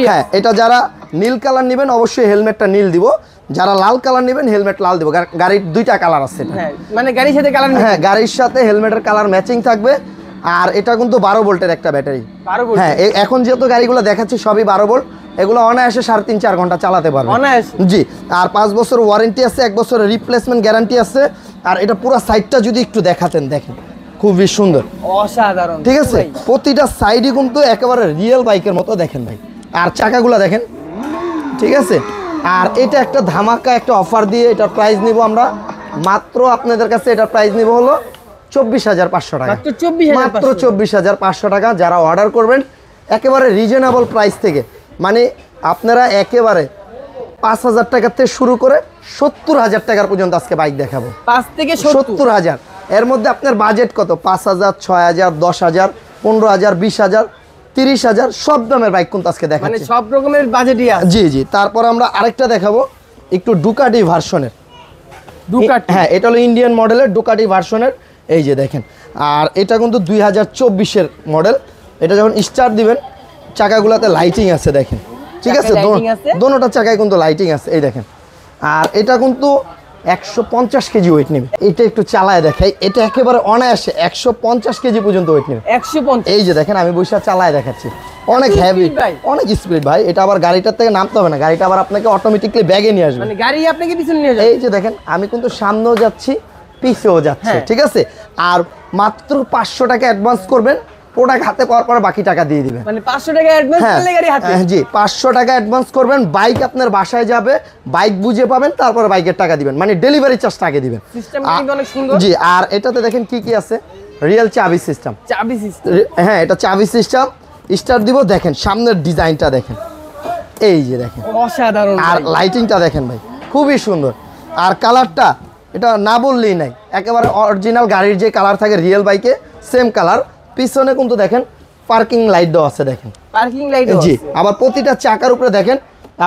হ্যাঁ। এটা যারা নীল কালার নেবেন অবশ্যই হেলমেটটা নীল দিব, যারা লাল কালার নেবেন হেলমেট লাল দিব। গাড়ির 2টা কালার আছে, মানে গাড়ির সাথে কালার, হ্যাঁ, গাড়ির সাথে হেলমেটের কালার ম্যাচিং থাকবে। আর এটা কিন্তু 12 ভোল্টের একটা ব্যাটারি, হ্যাঁ। এখন যেহেতু গাড়িগুলো দেখাচ্ছি সবই 12 ভোল্ট, এগুলো অনায়াসে 3.5-4 ঘন্টা চালাতে পারবে, জি। আর 5 বছর ওয়ারেন্টি আছে, 1 বছরের রিপ্লেসমেন্ট গ্যারান্টি আছে। আর এটা পুরো সাইডটা যদি একটু দেখাতেন, দেখেন খুবই সুন্দর, অসাধারণ, ঠিক আছে। প্রতিটা সাইডই কিন্তু একেবারে রিয়েল বাইকের মতো, দেখেন ভাই। আর চাকাগুলো দেখেন, ঠিক আছে। আর এটা একটা ধামাকা একটা অফার দিয়ে এটার প্রাইস নিব আমরা মাত্র, আপনাদের কাছে এটার প্রাইস নিব হলো 24,500 টাকা, মাত্র 24,500 টাকা। যারা অর্ডার করবেন একেবারে রিজনেবল প্রাইস থেকে, মানে আপনারা একেবারে 5,000 টাকা থেকে শুরু করে 70,000 টাকার পর্যন্ত আজকে বাইক দেখাবো, 5 থেকে 70,000। এর মধ্যে আপনার বাজেট কত? 5,000, 6,000, 10,000, 15,000, 20,000, 30,000 সব দামের বাইক কিন্তু আজকে দেখাচ্ছি, মানে সব রকমের বাজেটই আছে, জি জি। তারপর আমরা আরেকটা দেখাবো একটু ডুকাটি ভার্সনের, হ্যাঁ, এটা হলো ইন্ডিয়ান মডেলের ডুকাটি ভার্সনের, এই যে দেখেন। আর এটা কিন্তু 2024-এর মডেল। এটা যখন স্টার্ট দিবেন চাকাগুলোতে লাইটিং আছে, দেখেন, ঠিক আছে। দোনোটা চাকায় কিন্তু লাইটিং আছে, এই দেখেন। আর এটা কিন্তু 150 কেজি ওয়েট নেবে। এটা একটু চালায় দেখাই, এটা একেবারে অনায়াসে 150 কেজি পর্যন্ত ওয়েট নেবে। 150। এই যে দেখেন আমি বসে চালায় দেখাচ্ছি, অনেক হেভি, অনেক স্পিড ভাই। এটা আবার গাড়িটার থেকে নামতে হবে না, গাড়িটা আবার আপনাকে অটোমেটিকলি ব্যাগে নিয়ে আসবে, মানে গাড়ি আপনাকে পিছনে নিয়ে যাবে। এই যে দেখেন আমি কিন্তু সামনেও যাচ্ছি পিছেও যাচ্ছে, ঠিক আছে। আর মাত্র 500 টাকা অ্যাডভান্স করবেন, প্রোডাক্ট হাতে পাওয়ার পর বাকি টাকা দিয়ে দিবেন। মানে 500 টাকা অ্যাডভান্স করলে গাড়ি হাতে। জি 500 টাকা অ্যাডভান্স করবেন, বাইক আপনার বাসায় যাবে, বাইক বুঝে পাবেন, তারপরে বাইকের টাকা দিবেন, মানে ডেলিভারি চার্জটা আগে দিবেন। সিস্টেমটা কিন্তু অনেক সুন্দর। জি আর এটাতে দেখেন কি কি আছে, রিয়েল চাবি সিস্টেম। চাবি সিস্টেম, হ্যাঁ এটা চাবি সিস্টেম। স্টার্ট দিব, দেখেন সামনের ডিজাইনটা দেখেন, এই যে দেখেন অসাধারণ। আর লাইটিংটা দেখেন ভাই, খুবই সুন্দর। আর কালারটা এটা না বললেই নাই, একেবারে অরিজিনাল গাড়ির যে কালার থাকে রিয়েল বাইকে সেম কালার। পিছনে কিন্তু দেখেন পার্কিং লাইট দেওয়া আছে, দেখেন পার্কিং লাইট। জি আবার প্রতিটা চাকার উপরে দেখেন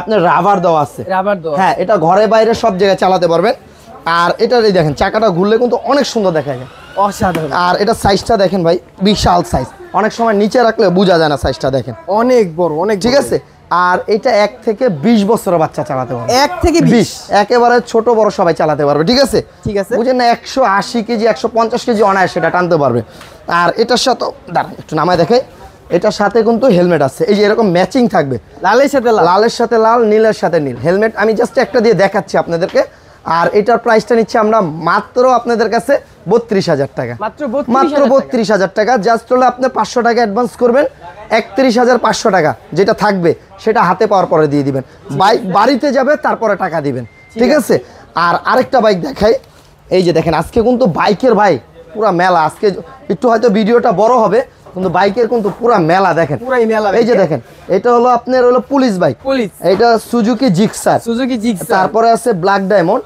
আপনার রাবার দেওয়া আছে, রাবার দেওয়া। হ্যাঁ এটা ঘরে বাইরে সব জায়গায় চালাতে পারবেন। আর এটা দেখেন চাকাটা ঘুরলে কিন্তু অনেক সুন্দর দেখা যায়, অসাধারণ। আর এটা সাইজটা দেখেন ভাই, বিশাল সাইজ, অনেক সময় নিচে রাখলে বোঝা যায় না সাইজটা, দেখেন অনেক বড়, অনেক ঠিক আছে। আর এটা 1 থেকে 20 বছরের বাচ্চা চালাতে পারবে, 1 থেকে 20 একেবারে ছোট বড় সবাই চালাতে পারবে, ঠিক আছে। ঠিক আছে, বুঝেন না 180 কেজি 150 কেজি অনায়াসে সেটা টানতে পারবে। আর এটার সাথে দাঁড়ান একটু নামায় দেখাই, এটার সাথে কিন্তু হেলমেট আছে, এই যে এরকম ম্যাচিং থাকবে, লালের সাথে লাল, লালের সাথে লাল, নীলের সাথে নীল। হেলমেট আমি জাস্ট একটা দিয়ে দেখাচ্ছি আপনাদেরকে। আর এটার প্রাইসটা নিচ্ছে আমরা মাত্র আপনাদের কাছে 32,000 টাকা, মাত্র 32,000 টাকা। জাস্ট হলো আপনি 500 টাকা অ্যাডভান্স করবেন, 31,500 টাকা যেটা থাকবে সেটা হাতে পাওয়ার পরে দিয়ে দিবেন, বাইক বাড়িতে যাবে তারপরে টাকা দিবেন, ঠিক আছে। আর আরেকটা বাইক দেখাই, এই যে দেখেন আজকে কিন্তু বাইকের ভাই পুরা মেলা, আজকে একটু হয়তো ভিডিওটা বড় হবে কিন্তু বাইকের কিন্তু পুরা মেলা, দেখেন পুরাই মেলা। এই যে দেখেন এটা হলো আপনার হলো পুলিশ বাইক, পুলিশ, এটা সুজুকি জিক্সার, সুজুকি জিক্সার। তারপরে আছে ব্ল্যাক ডায়মন্ড,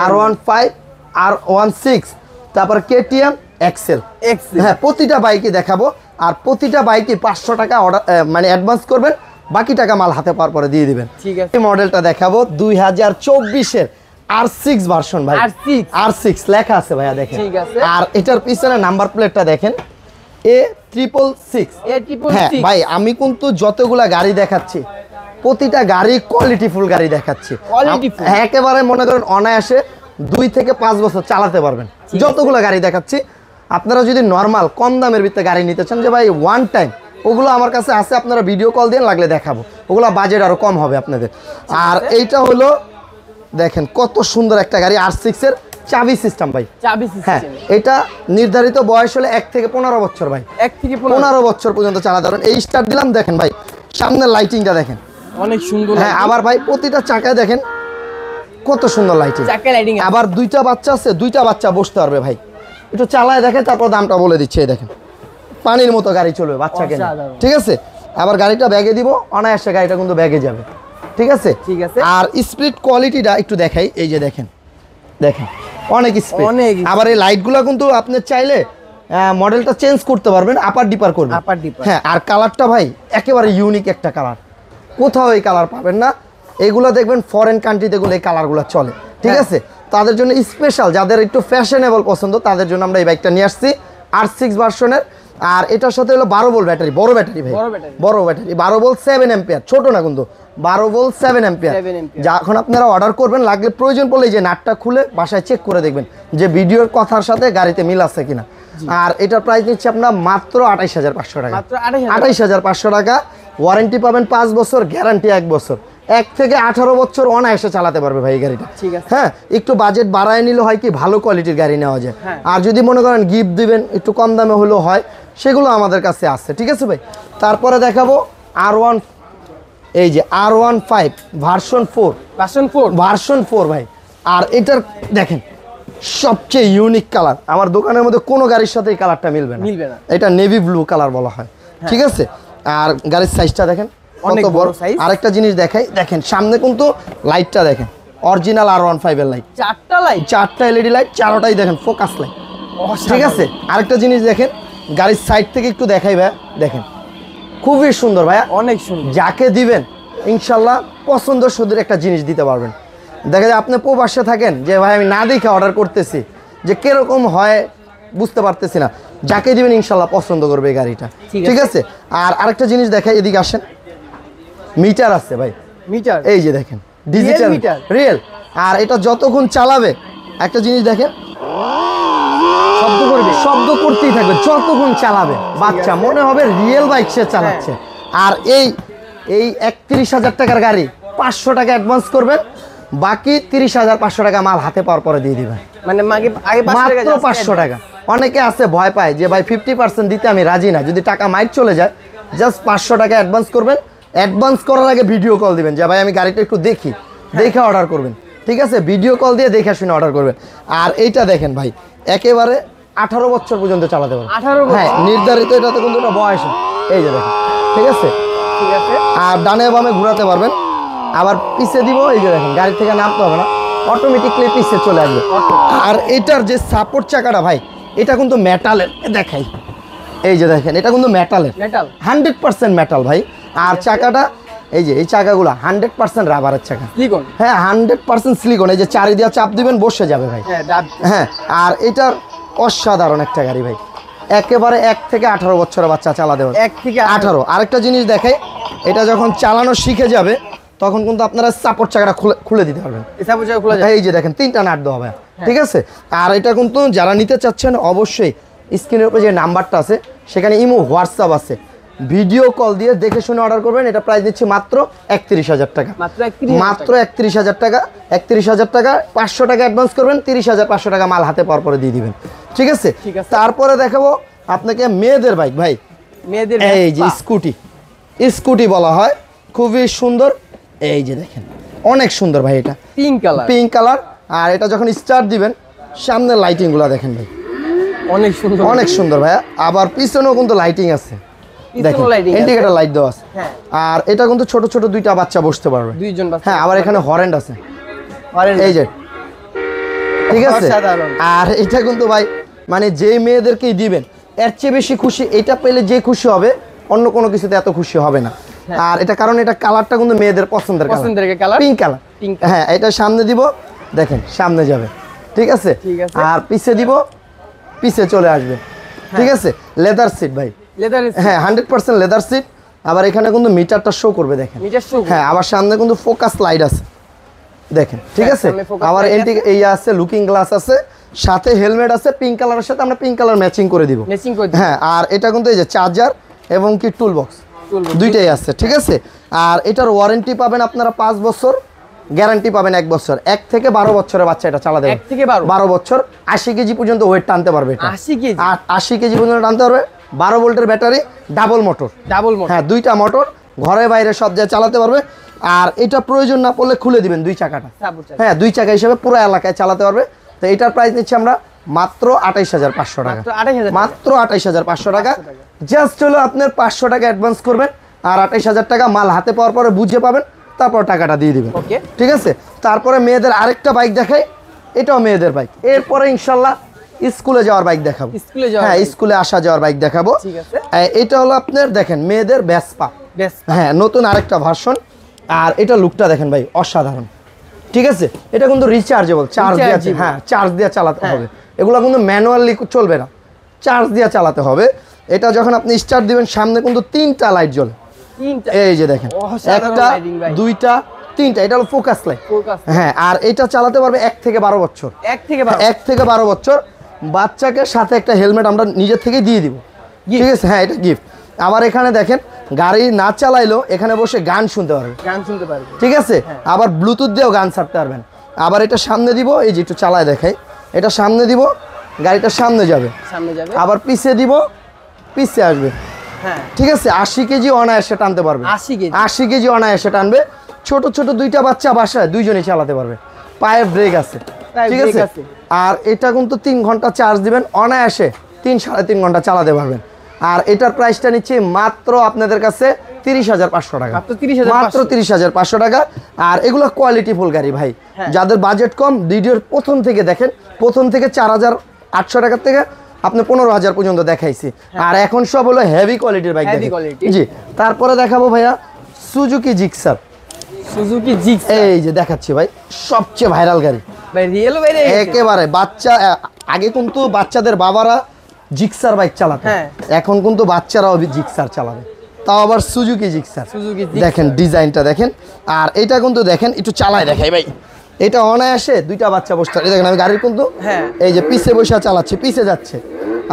R15, R16, তারপর কেটিএম এক্সেল। হ্যাঁ প্রতিটা বাইকে দেখাবো, আর প্রতিটা বাইকে 500 টাকা অর্ডার মানে অ্যাডভান্স করবেন, বাকি টাকা মাল হাতে পাওয়ার পরে দিয়ে দিবেন, ঠিক আছে। এই মডেলটা দেখাবো 2024-এর R6 ভার্সন ভাই, R6 লেখা আছে ভাইয়া দেখেন, ঠিক আছে। আর এটার পিছনে নাম্বার প্লেটটা দেখেন A666। হ্যাঁ ভাই আমি কিন্তু যতগুলা গাড়ি দেখাচ্ছি প্রতিটা গাড়ি কোয়ালিটিফুল গাড়ি দেখাচ্ছি, একেবারে মনে করেন অনায়াসে 2 থেকে 5 বছর চালাতে পারবেন যতগুলো গাড়ি দেখাচ্ছি। আপনারা যদি নর্মাল কম দামের ভিতরে গাড়ি নিতে চান যে ভাই ওয়ান টাইম, ওগুলো আমার কাছে আছে, আপনারা ভিডিও কল দিয়ে লাগলে দেখাবো, ওগুলো বাজেট আরো কম হবে আপনাদের। আর এইটা হলো দেখেন কত সুন্দর একটা গাড়ি, R6-এর চাবি সিস্টেম ভাই, চাবি হ্যাঁ সিস্টেম। এটা নির্ধারিত বয়স হলে 1 থেকে 15 বছর ভাই, 1 থেকে 15 বছর পর্যন্ত চালাতে পারবেন। এই স্টার্ট দিলাম, দেখেন ভাই সামনের লাইটিংটা দেখেন অনেক সুন্দর। হ্যাঁ আবার ভাই প্রতিটা চাকায় দেখেন কত সুন্দর লাইটিং, চাকায় লাইটিং। আবার 2টা বাচ্চা আছে, 2টা বাচ্চা বসতে পারবে ভাই, একটু চালায় দেখেন তারপর দামটা বলে দিচ্ছে। এই দেখেন পানির মতো গাড়ি চলবে বাচ্চাকে নিয়ে, ঠিক আছে। আবার গাড়িটা ব্যাগে দিব, অনায়াসে গাড়িটা কিন্তু ব্যাগে যাবে, ঠিক আছে। ঠিক আছে। আর স্পিড কোয়ালিটিটা একটু দেখাই, এই যে দেখেন দেখেন অনেক স্পিড। অনেক। আবার এই লাইটগুলো কিন্তু আপনি চাইলে মডেলটা চেঞ্জ করতে পারবেন, আপার ডিপার করবেন, আপার ডিপার। হ্যাঁ আর কালারটা ভাই একেবারে ইউনিক একটা কালার, কোথাও এই কালার পাবেন না। এগুলো দেখবেন ফরেন কান্ট্রিতে গুলো এই কালারগুলো চলে, ঠিক আছে। তাদের জন্য স্পেশাল, যাদের একটু ফ্যাশনেবল পছন্দ তাদের জন্য আমরা এই বাইকটা নিয়ে আসছি R6 ভার্সনের। আর এটার সাথে হলো 12 ভোল্ট ব্যাটারি, বড় ব্যাটারি ভাই, বড় ব্যাটারি 12 ভোল্ট 7 অ্যাম্পিয়ার, ছোট না কিন্তু 12 ভোল্ট 7 অ্যাম্পিয়ার। যখন আপনারা অর্ডার করবেন লাগলে প্রয়োজন পড়লে যে নাটটা খুলে বাসায় চেক করে দেখবেন যে ভিডিওর কথার সাথে গাড়িতে মিল আছে কিনা। আর এটার প্রাইস নিচ্ছে আপনার মাত্র 28,500 টাকা, মাত্র 28,500 টাকা। ওয়ারেন্টি পাবেন 5 বছর, গ্যারান্টি 1 বছর, 1 থেকে 18 বছর অনায়াসে চালাতে পারবে ভাই এই গাড়িটা, ঠিক আছে। হ্যাঁ একটু বাজেট বাড়ায় নিলে হয় কি ভালো কোয়ালিটির গাড়ি নেওয়া যায়। আর যদি মনে করেন গিফট দিবেন একটু কম দামে হলেও হয়, সেগুলো আমাদের কাছে আছে, ঠিক আছে ভাই। তারপরে দেখাবো R1, এই যে R15 ভার্সন 4 ভাই। আর এটার দেখেন সবচেয়ে ইউনিক কালার, আমার দোকানের মধ্যে কোনো গাড়ির সাথে এই কালারটা মিলবে না, এটা নেভি ব্লু কালার বলা হয়, ঠিক আছে। আর গাড়ির সাইজটা দেখেন কত বড় সাইজ। আরেকটা জিনিস দেখাই, দেখেন সামনে কিন্তু লাইটটা দেখেন অরিজিনাল R15 এর লাইট, 4টা LED লাইট, 4টাই দেখেন ফোকাস লাইট, ঠিক আছে। আরেকটা জিনিস দেখেন গাড়ির সাইড থেকে একটু দেখাই ভাইয়া, দেখেন খুবই সুন্দর ভাইয়া, অনেক সুন্দর। যাকে দিবেন ইনশাল্লাহ পছন্দ সুন্দর একটা জিনিস দিতে পারবেন। দেখা যায় আপনি প্রবাসে থাকেন যে ভাই আমি না দেখে অর্ডার করতেছি, যে কিরকম হয় বুঝতে পারতেছি না, যাকে দিবেন ইনশাল্লাহ পছন্দ করবে এই গাড়িটা, ঠিক আছে। আর আরেকটা জিনিস দেখাই, এদিকে আসেন, মিটার আছে ভাই, মিটার এই যে দেখেন ডিজিটাল মিটার রিয়েল। আর এটা যতক্ষণ চালাবে একটা জিনিস দেখেন, শব্দ করবে, শব্দ করতেই থাকবে যতক্ষণ চালাবে বাচ্চা, মনে হবে রিয়েল বাইক সে চালাচ্ছে। আর এই 31,000 টাকার গাড়ি 500 টাকা অ্যাডভান্স করবেন, বাকি 30,500 টাকা মাল হাতে পাওয়ার পরে দিয়ে দিবেন। মানে আগে মাত্র 500 টাকা। অনেকে আছে ভয় পায় যে ভাই 50% দিতে আমি রাজি না, যদি টাকা মাইট চলে যায়, জাস্ট 500 টাকা অ্যাডভান্স করবেন। অ্যাডভান্স করার আগে ভিডিও কল দিবেন যে ভাই আমি গাড়িটা একটু দেখি, দেখে অর্ডার করবেন, ঠিক আছে? ভিডিও কল দিয়ে দেখে শুনে অর্ডার করবেন। আর এইটা দেখেন ভাই, একেবারে 18 বছর পর্যন্ত চালাতে পারবেন। 18 বছর? হ্যাঁ, নির্ধারিত এটাতে কিন্তু একটা বয়স, এই যে দেখেন, ঠিক আছে? ঠিক আছে। আর ডানে বামে ঘোরাতে পারবেন। আবার পিছে দিব, এই যে দেখেন, গাড়ি থেকে নামতে হবে না, অটোমেটিকলি পিছে চলে আসবে। আর এটার যে সাপোর্ট চাকাটা ভাই, এটা কিন্তু মেটালের, দেখাই, এই যে দেখেন, এটা কিন্তু মেটালের, মেটাল 100% মেটাল ভাই। আর চাকাটা এই যে, এই চাকাগুলো 100% রাবারের চাকা, সিলিকন। হ্যাঁ 100% সিলিকন। এই যে চারি দিয়ে চাপ দিবেন, বসে যাবে ভাই। হ্যাঁ, আর এটার অসাধারণ একটা গাড়ি ভাই, একেবারে 1 থেকে 18 বছরের বাচ্চা চালাতে পারবে। 1 থেকে 18। আরেকটা জিনিস দেখাই, এটা যখন চালানো শিখে যাবে তখন কিন্তু আপনারা সাপোর্ট চাকাটা খুলে দিতে পারবেন। এই যে দেখেন, 3টা নাট দেওয়া হবে, ঠিক আছে? আর এটা কিন্তু যারা নিতে চাচ্ছেন অবশ্যই স্ক্রিনের উপরে যে নাম্বারটা আছে সেখানে ইমো, হোয়াটসঅ্যাপ আছে, ভিডিও কল দিয়ে দেখে শুনে অর্ডার করবেন। এটা প্রাইস দিচ্ছি মাত্র 31,000 টাকা, মাত্র 31,000 টাকা। 31,000 টাকা, 500 টাকা অ্যাডভান্স করবেন, 30,500 টাকা মাল হাতে পাওয়ার পরে দিয়ে দিবেন, ঠিক আছে? তারপরে দেখাবো আপনাকে মেয়েদের বাইক ভাই, মেয়েদের এই যে স্কুটি বলা হয়, খুবই সুন্দর। এই যে দেখেন, অনেক সুন্দর ভাই, এটা পিঙ্ক কালার। আর এটা যখন স্টার্ট দিবেন, সামনের লাইটিং গুলা দেখেন ভাই, অনেক সুন্দর ভাইয়া। আবার পিছনেও কিন্তু লাইটিং আছে, দেখেন ইন্ডিকেটর লাইট দেওয়া আছে। আর এটা কিন্তু ছোট ছোট 2টা বাচ্চা বসতে পারবে, 2জন বাচ্চা। হ্যাঁ, আবার এখানে হরেন্ড আছে, এই যে, ঠিক আছে? আর এটা কিন্তু ভাই মানে যে মেয়েদেরকেই দিবেন এর চেয়ে বেশি খুশি, এটা পেলে যে খুশি হবে, অন্য কোনো কিছুতে এত খুশি হবে না। আর এটা কারণ এটা কালারটা কিন্তু মেয়েদের পছন্দের কালার, পিঙ্ক কালার। হ্যাঁ, এটা সামনে দিব, দেখেন সামনে যাবে, ঠিক আছে? আর পিছে দিব, পিছে চলে আসবে, ঠিক আছে? লেদার সিট ভাই, হ্যাঁ 100% লেদার সিট। আবার এখানে কিন্তু মিটারটা শো করবে, দেখেন। হ্যাঁ, আবার সামনে কিন্তু ফোকাস লাইট আছে, দেখেন, ঠিক আছে? আবার এই আছে, লুকিং গ্লাস আছে, সাথে হেলমেট আছে, পিঙ্ক কালারের সাথে আমরা পিঙ্ক কালার ম্যাচিং করে দিব। হ্যাঁ, আর এটা কিন্তু এই যে চার্জার এবং কি টুল বক্স, দুইটাই আছে, ঠিক আছে? আর এটার ওয়ারেন্টি পাবেন আপনারা 5 বছর, গ্যারান্টি পাবেন 1 বছর। 1 থেকে 12 বছরের বাচ্চা এটা চালাতে পারবে, 1 থেকে 12 বছর। 80 কেজি পর্যন্ত ওয়েট টানতে পারবে এটা, 80 কেজি পর্যন্ত টানতে পারবে। 12 ভোল্টের ব্যাটারি, ডাবল মোটর, হ্যাঁ 2টা মোটর, ঘরে বাইরে সব জায়গায় চালাতে পারবে। আর এটা প্রয়োজন না পড়লে খুলে দিবেন 2 চাকাটা, হ্যাঁ 2 চাকা হিসেবে পুরো এলাকায় চালাতে পারবে। তো এটার প্রাইস নিচ্ছি আমরা মাত্র 28,500 টাকা, মাত্র 28,500 টাকা। জাস্ট হলো আপনার 500 টাকা অ্যাডভান্স করবেন, আর 28,000 টাকা মাল হাতে পাওয়ার পরে বুঝে পাবেন, তারপর টাকাটা দিয়ে দিবেন, ঠিক আছে? তারপরে মেয়েদের আরেকটা বাইক দেখাই, এটাও মেয়েদের বাইক। এরপরে ইনশাল্লাহ স্কুলে যাওয়ার বাইক দেখাবো, হ্যাঁ স্কুলে আসা যাওয়ার বাইক দেখাবো। এটা হলো আপনার দেখেন মেয়েদের ভেসপা, হ্যাঁ নতুন আরেকটা ভার্সন। আর এটা লুকটা দেখেন ভাই, অসাধারণ, ঠিক আছে? এটা কিন্তু রিচার্জেবল, চার্জ দিয়ে, হ্যাঁ চার্জ দিয়ে চালাতে হবে। এগুলো কিন্তু ম্যানুয়ালি চলবে না, চার্জ দিয়ে চালাতে হবে। এটা যখন আপনি স্টার্ট দিবেন, সামনে কিন্তু 3টা লাইট জ্বলে, এই যে দেখেন, 1টা 2টা 3টা, এটা হলো ফোকাস লাইট। হ্যাঁ, আর এটা চালাতে পারবে 1 থেকে 12 বছর, 1 থেকে 12 বছর। বাচ্চাকে সাথে একটা হেলমেট আমরা নিজের থেকে দিয়ে দিব, ঠিক আছে? হ্যাঁ, এটা গিফট। আবার এখানে দেখেন, গাড়ি না চালাইলেও এখানে বসে গান শুনতে পারবে, ঠিক আছে? আবার ব্লুটুথ দিয়েও গান ছাড়তে পারবেন। আবার এটা সামনে দিব, এই যে একটু চালায় দেখাই, এটা সামনে দিব, গাড়িটা সামনে যাবে, আবার পিছে দিব, পিছে আসবে, ঠিক আছে? 80 কেজি অনায়াসে টানতে পারবে, 80 কেজি অনায়াসে টানবে। ছোট ছোট 2টা বাচ্চা বাসায় 2জনই চালাতে পারবে, পায়ে ব্রেক আছে, ঠিক আছে? আর এটা কিন্তু 3 ঘন্টা চার্জ দিবেন, অনায়াসে 3-3.5 ঘন্টা চালাতে পারবেন। আর এটার প্রাইসটা নিচ্ছে মাত্র আপনাদের কাছে 30,500 টাকা, মাত্র 30,500 টাকা। আর এগুলো কোয়ালিটি ফুল গাড়ি ভাই, যাদের বাজেট কম, ভিডিওর প্রথম থেকে দেখেন, প্রথম থেকে 4,800 টাকার থেকে আপনি 15,000 পর্যন্ত দেখাইছি। আর এখন সব হলো হেভি কোয়ালিটির বাইক, জি। তারপরে দেখাবো ভাইয়া সুজুকি জিক্সার, এই যে দেখাচ্ছি ভাই, সবচেয়ে ভাইরাল গাড়ি একেবারে। বাচ্চা, আগে কিন্তু বাচ্চাদের বাবারা জিক্সার বাইক চালাতো, এখন কিন্তু বাচ্চারাও জিক্সার চালাবে, তাও আবার সুজুকি জিক্সার। দেখেন ডিজাইনটা দেখেন। আর এটা কিন্তু দেখেন, একটু চালায় দেখাই ভাই, এটা অনায়াসে দুইটা বাচ্চা বসতে পারে। দেখেন আমি গাড়ির কিন্তু হ্যাঁ এই যে পিছে বসে চালাচ্ছি, পিছে যাচ্ছে,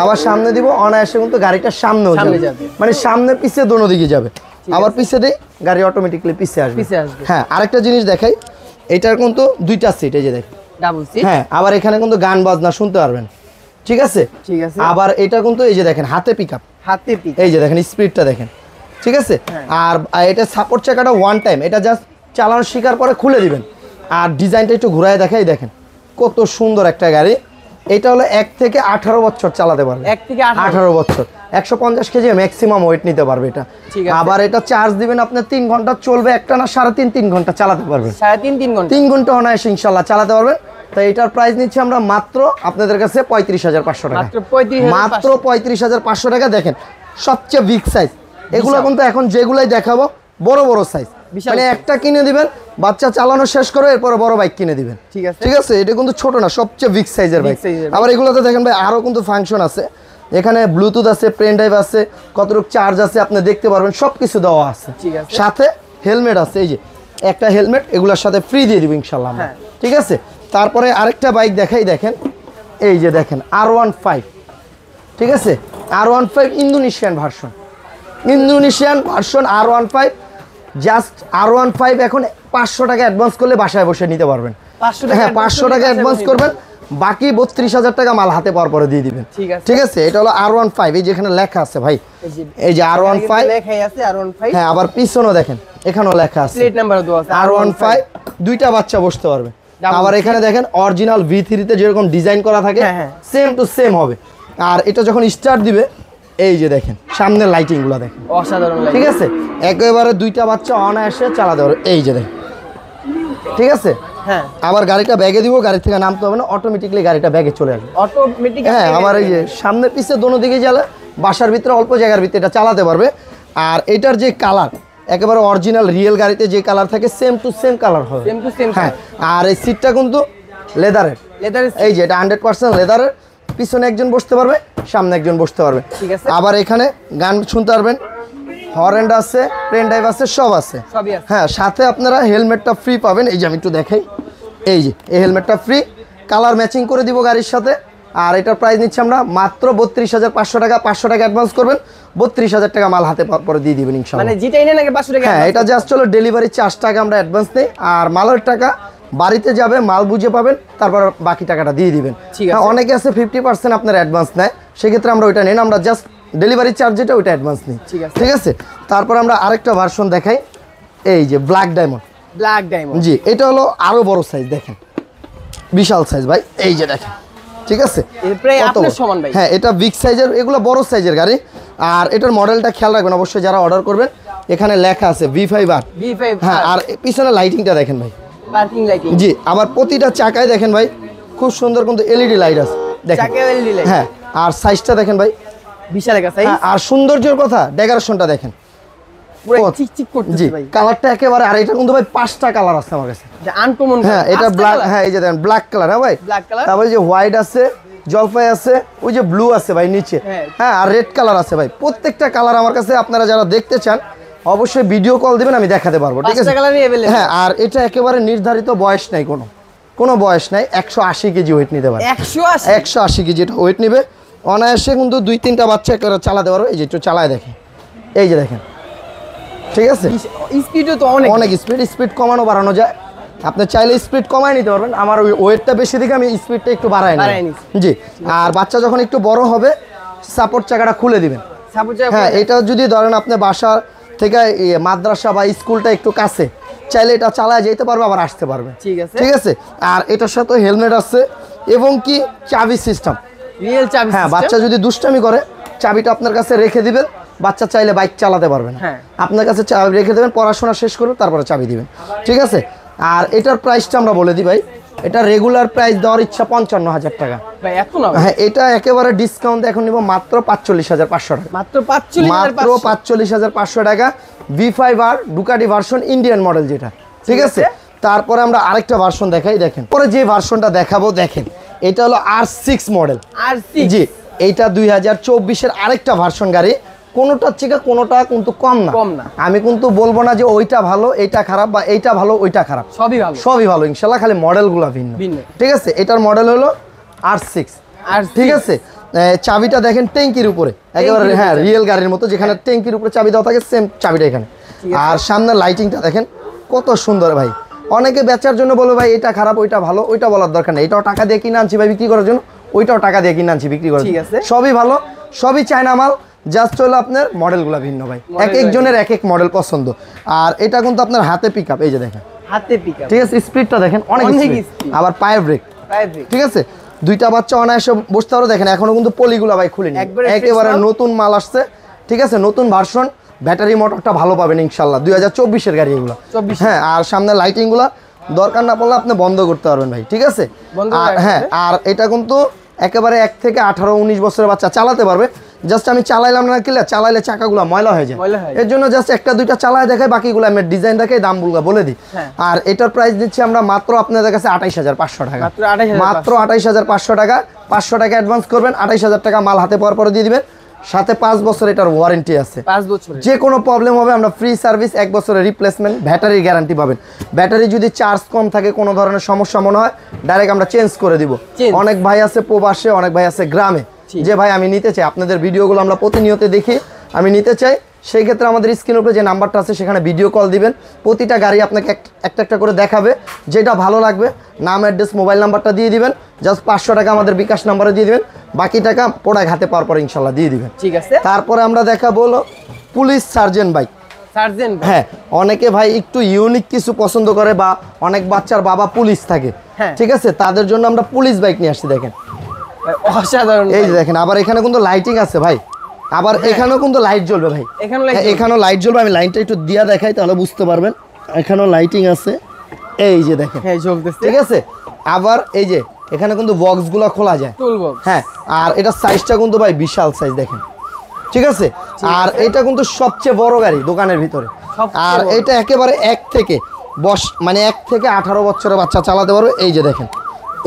আবার সামনে দিব, অনায়াসে কিন্তু গাড়িটা সামনেও যাবে, মানে সামনে পিছে দোনো দিকে যাবে। আবার পিছে দেই, গাড়ি অটোমেটিক্যালি পিছে আসবে। হ্যাঁ, আরেকটা জিনিস দেখাই, এটার কিন্তু দুইটা সিট, এই যে দেখেন ডাবল সিট। হ্যাঁ, আবার এখানে কিন্তু গান বাজনা শুনতে পারবেন, ঠিক আছে। আবার এটা কিন্তু এই যে দেখেন হাতে পিকআপ, হাতে পিক, এই যে দেখেন স্পিডটা দেখেন, ঠিক আছে। আর এটা সাপোর্ট চাকাটা ওয়ান টাইম, এটা জাস্ট চালানো শিকার পরে খুলে দিবেন। আর ডিজাইনটা একটু ঘুরায় দেখাই, দেখেন কত সুন্দর একটা গাড়ি। এটা হলো 1 থেকে 18 বছর চালাতে পারবে, 1 থেকে 18 বছর, 150 কেজি ম্যাক্সিমাম ওয়েট নিতে পারবে এটা। আবার এটা চার্জ দিবেন আপনি 3 ঘন্টা চলবে, একটা না 3.5 ঘন্টা চালাতে পারবেন, 3 ঘন্টা অনায়াসে ইনশাল্লাহ চালাতে পারবেন। তো এটার প্রাইস নিচ্ছি আমরা মাত্র আপনাদের কাছে 35,500 টাকা, মাত্র 35,500 টাকা। দেখেন সবচেয়ে বিগ সাইজ, এগুলো কিন্তু এখন যেগুলাই দেখাবো বড় বড় সাইজ, মানে একটা কিনে দিবেন, বাচ্চা চালানো শেষ করে এরপর বড় বাইক কিনে দিবেন, ঠিক আছে। এটা কিন্তু ছোট না, সবচেয়ে বিগ সাইজের বাইক। আবার এগুলোতে দেখেন ভাই আরো কিন্তু ফাংশন আছে, এখানে ব্লুটুথ আছে, পেন ড্রাইভ আছে, কতটুকু চার্জ আছে আপনি দেখতে পারবেন, সবকিছু দেওয়া আছে। সাথে হেলমেট আছে, এই যে একটা হেলমেট এগুলোর সাথে ফ্রি দিয়ে দিব ইনশাল্লাহ, ঠিক আছে। তারপরে আরেকটা বাইক দেখাই, দেখেন এই যে দেখেন R15, ঠিক আছে, R15 Indonesian version, R15। Just R15 এখন 500 টাকা অ্যাডভান্স করলে বাসায় বসে নিতে পারবেন। হ্যাঁ, 500 টাকা অ্যাডভান্স করবেন, বাকি 32,000 টাকা মাল হাতে পাওয়ার পরে দিয়ে দিবেন, ঠিক আছে। এটা হলো R15, এই যেখানে লেখা আছে ভাই, এই যে R15 লেখাই আছে, R15। হ্যাঁ, আবার পিছনেও দেখেন এখানেও লেখা আছে, প্লেট নাম্বার দেওয়া আছে, R15, দুইটা বাচ্চা বসতে পারবে। আবার এখানে দেখেন অরিজিনাল V3 তে যেরকম ডিজাইন করা থাকে সেম টু সেম হবে। আর এটা যখন স্টার্ট দিবে, এই যে দেখেন সামনের লাইটিং গুলো দেখেন অসাধারণ, ঠিক আছে। একেবারে দুইটা বাচ্চা অনায়াসে চালাতে পারবে, এই যে দেখেন, ঠিক আছে। হ্যাঁ, আবার গাড়িটা ব্যাগে দিব, গাড়ি থেকে নামতে হবে না, অটোমেটিক্যালি গাড়িটা ব্যাগে চলে আসবে অটোমেটিক। হ্যাঁ, আবার এই যে সামনে পিছে দোনো দিকে জ্বালা, বাসার ভিতরে অল্প জায়গার ভিতরে এটা চালাতে পারবে। আর এটার যে কালার একেবারে অরিজিনাল রিয়েল গাড়িতে যে কালার থাকে সেম টু সেম কালার হবে। হ্যাঁ, আর এই সিটটা কিন্তু লেদারের, এই যে এটা 100% লেদারের। পিছনে একজন বসতে পারবে, সামনে একজন বসতে পারবে, ঠিক আছে। আবার এখানে গান শুনতে পারবেন, হর্ন আছে, পেন ড্রাইভ আছে, সব আছে। হ্যাঁ, সাথে আপনারা হেলমেটটা ফ্রি পাবেন, এই যে আমি একটু দেখাই, এই যে এই হেলমেটটা ফ্রি, কালার ম্যাচিং করে দিব গাড়ির সাথে। আর এটার প্রাইস নিচ্ছি আমরা মাত্র 32,500 টাকা। 500 টাকা অ্যাডভান্স করবেন, 32,000 টাকা মাল হাতে পরে দিয়ে দিবেন ইনশাআল্লাহ। মানে যেটাই নেন আগে 500 টাকা। হ্যাঁ, এটা জাস্ট হলো ডেলিভারি চার্জ টাকা আমরা অ্যাডভান্স নেই, আর মালের টাকা বাড়িতে যাবে, মাল বুঝে পাবেন, তারপর বাকি টাকাটা দিয়ে দিবেন। হ্যাঁ, অনেকে আছে 50% আপনার অ্যাডভান্স নেয়, সেক্ষেত্রে আমরা ওইটা নেই না, আমরা জাস্ট ডেলিভারি চার্জ যেটা ওইটা অ্যাডভান্স নিই, ঠিক আছে। তারপর আমরা আরেকটা ভার্সন দেখাই, এই যে ব্ল্যাক ডায়মন্ড, জি, এটা হলো আরো বড় সাইজ, দেখেন বিশাল সাইজ ভাই, এই যে দেখেন, ঠিক আছে। হ্যাঁ, এটা বিগ সাইজের, এগুলো বড় সাইজের গাড়ি। আর এটার মডেলটা খেয়াল রাখবেন অবশ্যই যারা অর্ডার করবেন, এখানে লেখা আছে V5R। হ্যাঁ, আর পিছনে লাইটিংটা দেখেন ভাই, পার্কিং লাইটিং, জি। আবার প্রতিটা চাকায় দেখেন ভাই খুব সুন্দর কিন্তু এলইডি লাইট আছে, দেখেন। হ্যাঁ, আর সাইজটা দেখেন ভাই, বিশাল একটা সাইজ। আর সৌন্দর্যের কথা, ডেকোরেশনটা দেখেন পুরো চিকচিক করতেছে ভাই, কালারটা একেবারে। আর এটা কিন্তু ভাই 5টা কালার আছে আমার কাছে, যে আনকমন। হ্যাঁ, এটা ব্ল্যাক, হ্যাঁ এই যে দেখেন ব্ল্যাক কালার, হ্যাঁ ভাই, ব্ল্যাক কালার। তারপরে যে হোয়াইট আছে, জলপাই আছে, ওই যে ব্লু আছে ভাই নিচে, হ্যাঁ, আর রেড কালার আছে ভাই। প্রত্যেকটা কালার আমার কাছে, আপনারা যারা দেখতে চান অবশ্যই ভিডিও কল দিবেন, আমি দেখাতে পারবো, ঠিক আছে। হ্যাঁ, আর এটা একেবারে নির্ধারিত বয়স নাই, কোনো বয়স নাই, 180 কেজি ওয়েট নিতে পারে, 180 কেজি এটা ওয়েট নিবে অনায়াসে। কিন্তু 2-3টা বাচ্চা একটা চালাতে পারবে, এই যে একটু চালায় দেখেন, এই যে দেখেন, ঠিক আছে। স্পিডও তো অনেক স্পিড কমানো বাড়ানো যায়, আপনি চাইলে স্পিড কমায় নিতে পারবেন। আমার ওই ওয়েটটা বেশি দিকে আমি স্পিডটা একটু বাড়াই নিই, জি। আর বাচ্চা যখন একটু বড় হবে, সাপোর্ট চাকাটা খুলে দিবেন। হ্যাঁ, এটা যদি ধরেন আপনি বাসা থেকে মাদ্রাসা বা স্কুলটা একটু কাছে, চাইলে এটা চালায় যেতে পারবে, আবার আসতে পারবে, ঠিক আছে। আর এটার সাথে হেলমেট আছে এবং কি চাবি সিস্টেম, রিয়েল চাবি। হ্যাঁ, বাচ্চা যদি দুষ্টামি করে, চাবিটা আপনার কাছে রেখে দিবেন, বাচ্চা চাইলে বাইক চালাতে পারবে না, আপনার কাছে চাবি রেখে দেবেন, পড়াশোনা শেষ করবে তারপরে চাবি দিবেন, ঠিক আছে। আর এটার প্রাইসটা আমরা বলে দিই ভাই, এটা রেগুলার প্রাইস দেওয়ার ইচ্ছা 55,000 টাকা ভাই, এখন হ্যাঁ, এটা একেবারে ডিসকাউন্ট এখন নিব মাত্র 45,500 টাকা, মাত্র 45,500 টাকা। V5R Ducati version, Indian model যেটা, ঠিক আছে। তারপরে আমরা আরেকটা ভার্সন দেখাই, দেখেন পরে যে ভার্সনটা দেখাবো, দেখেন এটা হলো R6 মডেল, জি। এইটা 2024-এর আরেকটা ভার্সন গাড়ি, কোনোটার থেকে কোনোটা কিন্তু কম না। আমি কিন্তু বলবো না যে ওইটা ভালো এইটা খারাপ বা এইটা ভালো ওইটা খারাপ, সবই ভালো ইনশাল্লাহ, খালি মডেলগুলো ভিন্ন। ঠিক আছে, এটার মডেল হলো R6। ঠিক আছে, চাবিটা দেখেন ট্যাঙ্কির উপরে একেবারে, হ্যাঁ রিয়েল গাড়ির মতো, যেখানে ট্যাঙ্কির উপরে চাবি দেওয়া থাকে সেম চাবিটা এখানে। আর সামনে লাইটিংটা দেখেন কত সুন্দর ভাই। অনেকে বেচার জন্য বলবে ভাই এটা খারাপ ওইটা ভালো, ওইটা বলার দরকার নেই। এটাও টাকা দিয়ে কিনে আনছি ভাই বিক্রি করার জন্য, ওইটাও টাকা দিয়ে কিনে আনছি বিক্রি করার জন্য, সবই ভালো, সবই চায়না মাল। জাস্ট হলো আপনার মডেলগুলো ভিন্ন ভাই, এক একজনের এক এক মডেল পছন্দ। আর এটা কিন্তু আপনার হাতে পিকআপ, এই যে দেখেন হাতে পিকআপ। ঠিক আছে, স্পিডটা দেখেন অনেক স্পিড, আবার পায়ের ব্রেক। ঠিক আছে, দুইটা বাচ্চা অনায়াসে বসতে পারো। দেখেন এখনো কিন্তু পলিগুলা ভাই খুলিনি, একেবারে নতুন মাল আসছে। ঠিক আছে, নতুন ভার্সন, ব্যাটারি মোটরটা ভালো পাবেন ইনশাল্লাহ। 2024-এর গাড়ি এগুলো। হ্যাঁ, আর সামনে লাইটিংগুলো দরকার না পড়লে আপনি বন্ধ করতে পারবেন ভাই। ঠিক আছে, আর হ্যাঁ, আর এটা কিন্তু একেবারে 1 থেকে 18-19 বছরের বাচ্চা চালাতে পারবে। জাস্ট আমি চালাইলাম না, কিলা চালাইলে চাকাগুলো ময়লা হয়ে যায়, এর জন্য জাস্ট একটা দুইটা চালায় দেখাই, বাকিগুলো আমি ডিজাইন দেখাই, দামগুলো বলে দিই। আর এটার প্রাইস দিচ্ছি আমরা মাত্র আপনাদের কাছে 28,500 টাকা, মাত্র 28,500 টাকা। 500 টাকা অ্যাডভান্স করবেন, 28,000 টাকা মাল হাতে পাওয়ার পরে দিয়ে দিবেন। সাথে 5 বছর এটার ওয়ারেন্টি আছে, 5 বছর। যে কোনো প্রবলেম হবে আমরা ফ্রি সার্ভিস, 1 বছরের রিপ্লেসমেন্ট, ব্যাটারি গ্যারান্টি পাবেন। ব্যাটারি যদি চার্জ কম থাকে, কোনো ধরনের সমস্যা মনে হয়, ডাইরেক্ট আমরা চেঞ্জ করে দিব। অনেক ভাই আছে প্রবাসে, অনেক ভাই আছে গ্রামে, যে ভাই আমি নিতে চাই, আপনাদের ভিডিওগুলো আমরা প্রতিনিয়ত দেখি, আমি নিতে চাই, সেই ক্ষেত্রে আমাদের স্ক্রিনের উপরে যে নাম্বারটা আছে সেখানে ভিডিও কল দিবেন। প্রতিটা গাড়ি আপনাকে একটা একটা করে দেখাবে, যেটা ভালো লাগবে নাম, অ্যাড্রেস, মোবাইল নাম্বারটা দিয়ে দিবেন। জাস্ট 500 টাকা আমাদের বিকাশ নাম্বারে দিয়ে দিবেন, বাকি টাকা প্রোডাক্ট হাতে পাওয়ার পরে ইনশাল্লাহ দিয়ে দিবেন। ঠিক আছে, তারপরে আমরা দেখাবো হলো পুলিশ সার্জেন্ট বাইক। হ্যাঁ, অনেকে ভাই একটু ইউনিক কিছু পছন্দ করে, বা অনেক বাচ্চার বাবা পুলিশ থাকে। ঠিক আছে, তাদের জন্য আমরা পুলিশ বাইক নিয়ে আসছি। দেখেন অসাধারণ, এই যে দেখেন, আবার এখানে কিন্তু লাইটিং আছে ভাই, আবার এখানেও কিন্তু লাইট জ্বলবে ভাই, এখানেও লাইট জ্বলবে। আমি লাইনটা একটু দিয়া দেখাই তাহলে বুঝতে পারবেন। এখানেও লাইটিং আছে, এই যে দেখেন জ্বলতেছে। ঠিক আছে, আবার এই যে এখানে কিন্তু বক্সগুলো খোলা যায়, হ্যাঁ। আর এটা সাইজটা কিন্তু ভাই বিশাল সাইজ দেখেন। ঠিক আছে, আর এটা কিন্তু সবচেয়ে বড় গাড়ি দোকানের ভিতরে। আর এটা একেবারে 1 থেকে 18 বছরের বাচ্চা চালাতে পারবে। এই যে দেখেন,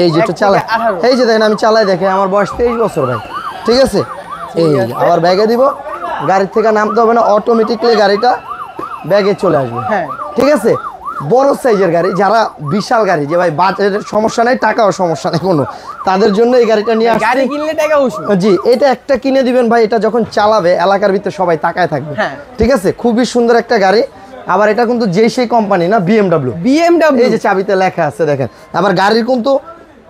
এই যেটা চালায়, এই যে দেখেন আমি চালাই, দেখে আমার বয়স 23 বছর ভাই। ঠিক আছে, এই আবার ব্যাগে দিব, গাড়ির থেকে নামতে হবে না, অটোমেটিকলি গাড়িটা ব্যাগে চলে আসবে। ঠিক আছে, বড় সাইজের গাড়ি, যারা বিশাল গাড়ি, যে ভাই বাজেটের সমস্যা নেই, টাকাও সমস্যা নেই কোনো, তাদের জন্য এই গাড়িটা নিয়ে আসছি। গাড়ি কিনলে টাকা উঠবে। জি, এটা একটা কিনে দিবেন ভাই, এটা যখন চালাবে এলাকার ভিতরে সবাই তাকায় থাকবে। ঠিক আছে, খুবই সুন্দর একটা গাড়ি। আবার এটা কিন্তু সেই কোম্পানি না, BMW, এই যে চাবিতে লেখা আছে দেখেন। আবার গাড়ির কিন্তু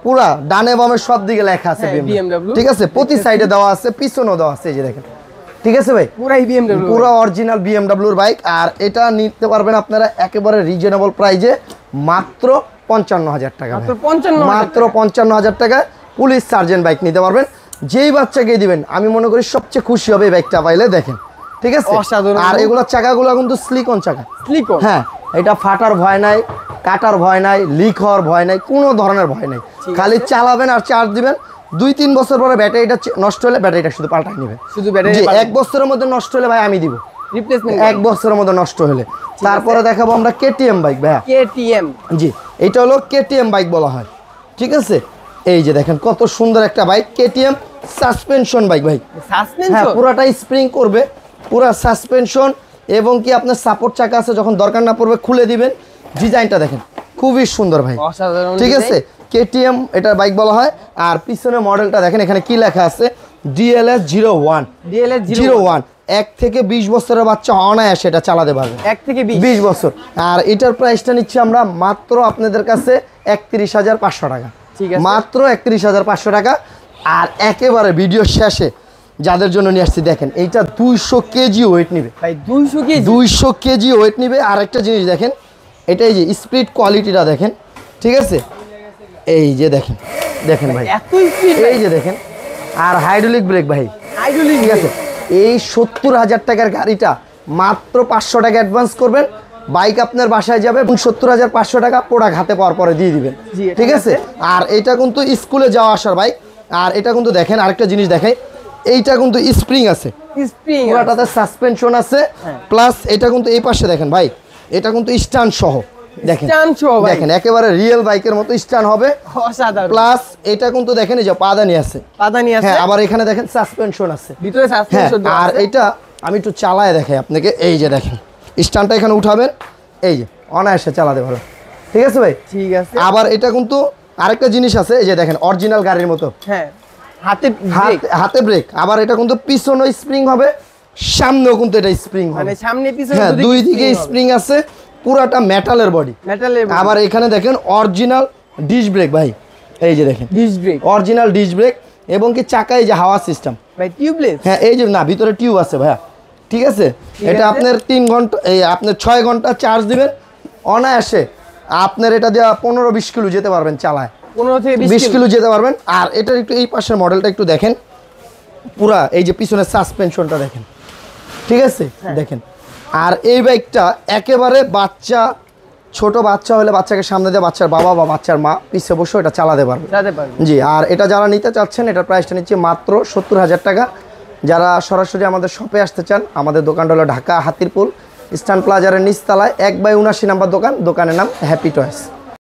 পুরা ডানে বামে সব দিকে লেখা আছে BMW। ঠিক আছে, প্রতি সাইডে দেওয়া আছে, পিছনেও দেওয়া আছে, এই যে দেখেন। ঠিক আছে ভাই, পুরাই BMW, পুরো অরিজিনাল BMW এর বাইক। আর এটা নিতে পারবেন আপনারা একেবারে রিজনেবল প্রাইজে, মাত্র 55,000 টাকা, মাত্র 55,000 টাকায় পুলিশ সার্জেন্ট বাইক নিতে পারবেন। যেই বাচ্চাকে দিবেন আমি মনে করি সবচেয়ে খুশি হবে এই বাইকটা পাইলে। দেখেন, ঠিক আছে, আর এগুলোর চাকাগুলো কিন্তু স্লিকন চাকা, হ্যাঁ, এটা ফাটার ভয় নাই, কাটার ভয় নাই, লিক হওয়ার ভয় নাই, কোনো ধরনের ভয় নাই। খালি চালাবেন আর চার্জ দিবেন। 2-3 বছর পরে ব্যাটারিটা নষ্ট হলে ব্যাটারিটা শুধু পাল্টাই নেবেন, শুধু ব্যাটারি। 1 বছরের মধ্যে নষ্ট হলে ভাই আমি দিব রিপ্লেসমেন্ট, 1 বছরের মধ্যে নষ্ট হলে। তারপরে দেখাবো আমরা KTM বাইক ভাই, KTM, জি, এটা হলো KTM বাইক বলা হয়। ঠিক আছে, এই যে দেখেন কত সুন্দর একটা বাইক, KTM সাসপেনশন বাইক ভাই, হ্যাঁ, পুরাটাই স্প্রিং করবে, পুরা সাসপেনশন, এবং কি আপনার সাপোর্ট চাকা আছে, যখন দরকার না পড়বে খুলে দিবেন। ডিজাইনটা দেখেন খুবই সুন্দর ভাই, ঠিক আছে, KTM এটা বাইক বলা হয়। আর পিছনে মডেলটা দেখেন, এখানে কি লেখা আছে, DLS-01, 1 থেকে 20 বছরের বাচ্চা অনায়াসে এটা চালাতে পারবে, 1 থেকে 20 বছর। আর এটার প্রাইসটা নিচ্ছি আমরা মাত্র আপনাদের কাছে 31,500 টাকা, মাত্র 31,500 টাকা। আর একেবারে ভিডিও শেষে যাদের জন্য নিয়ে আসছি, দেখেন এইটা 200 কেজি ওয়েট নিবে ভাই, 200 কেজি ওয়েট নিবে। আর একটা জিনিস দেখেন, এটা এই যে স্পিড কোয়ালিটিটা দেখেন। ঠিক আছে, এই যে দেখেন, দেখেন ভাই, এই যে দেখেন, আর হাইড্রোলিক ব্রেক ভাই, ঠিক আছে। এই 70,000 টাকার গাড়িটা মাত্র 500 টাকা অ্যাডভান্স করবেন, বাইক আপনার বাসায় যাবে, 70,500 টাকা প্রোডাক্ট হাতে পাওয়ার পরে দিয়ে দিবেন। ঠিক আছে, আর এটা কিন্তু স্কুলে যাওয়া আসার বাইক। আর এটা কিন্তু দেখেন, আরেকটা জিনিস দেখেন, এইটা কিন্তু স্প্রিং আছে, পুরাটাতে সাসপেনশন আছে, প্লাস এটা কিন্তু এই পাশে দেখেন ভাই, এটা কিন্তু স্ট্যান্ড সহ, দেখেন দেখেন একেবারে রিয়েল বাইকের মতো স্ট্যান্ড হবে, প্লাস এটা কিন্তু দেখেন এই যে পাদানি আছে, হ্যাঁ, আবার এখানে দেখেন সাসপেনশন আছে ভিতরে, সাসপেনশন। আর এটা আমি একটু চালায় দেখাই আপনাকে। এই যে দেখেন স্ট্যান্ডটা এখানে উঠাবেন, এই যে অনায়াসে চালাতে পারবেন। ঠিক আছে ভাই? ঠিক আছে। আবার এটা কিন্তু আরেকটা জিনিস আছে, এই যে দেখেন অরিজিনাল গাড়ির মতো, হ্যাঁ হাতে ব্রেক। আবার এটা কিন্তু পিছনেও স্প্রিং হবে, সামনেও কিন্তু এটা স্প্রিং হবে, মানে সামনে পিছনে হ্যাঁ দুই দিকে স্প্রিং আছে, পুরাটা মেটালের বডি। আবার এখানে দেখেন অরিজিনাল ডিশ ব্রেক ভাই, এই যে দেখেন disc brake, original disc brake, এবং কি চাকায় যে হাওয়া সিস্টেম ভাই টিউবলেস, হ্যাঁ এই যে না ভিতরে টিউব আছে ভাইয়া। ঠিক আছে, এটা আপনার 3 ঘন্টা এই আপনার 6 ঘন্টা চার্জ দিবেন অনায়াসে, আপনার এটা দিয়ে 15-20 কিলো যেতে পারবেন চালায়, 15 থেকে 20 কিলো যেতে পারবেন। আর এটার একটু এই পাশের মডেলটা একটু দেখেন, পুরা এই যে পিছনের সাসপেনশনটা দেখেন, ঠিক আছে দেখেন। আর এই বাইকটা একেবারে বাচ্চা, ছোট বাচ্চা হলে বাচ্চাকে সামনে দিয়ে বাচ্চার বাবা বা বাচ্চার মা পিছে বসে এটা চালাতে পারবে। জি, আর এটা যারা নিতে চাচ্ছেন এটার প্রাইসটা নিচ্ছে মাত্র 70,000 টাকা। যারা সরাসরি আমাদের শপে আসতে চান, আমাদের দোকানটা হলো ঢাকা হাতিরপুল স্ট্যান্ড প্লাজারের নিচতলায় 1/79 নাম্বার দোকান, দোকানের নাম হ্যাপি টয়েস।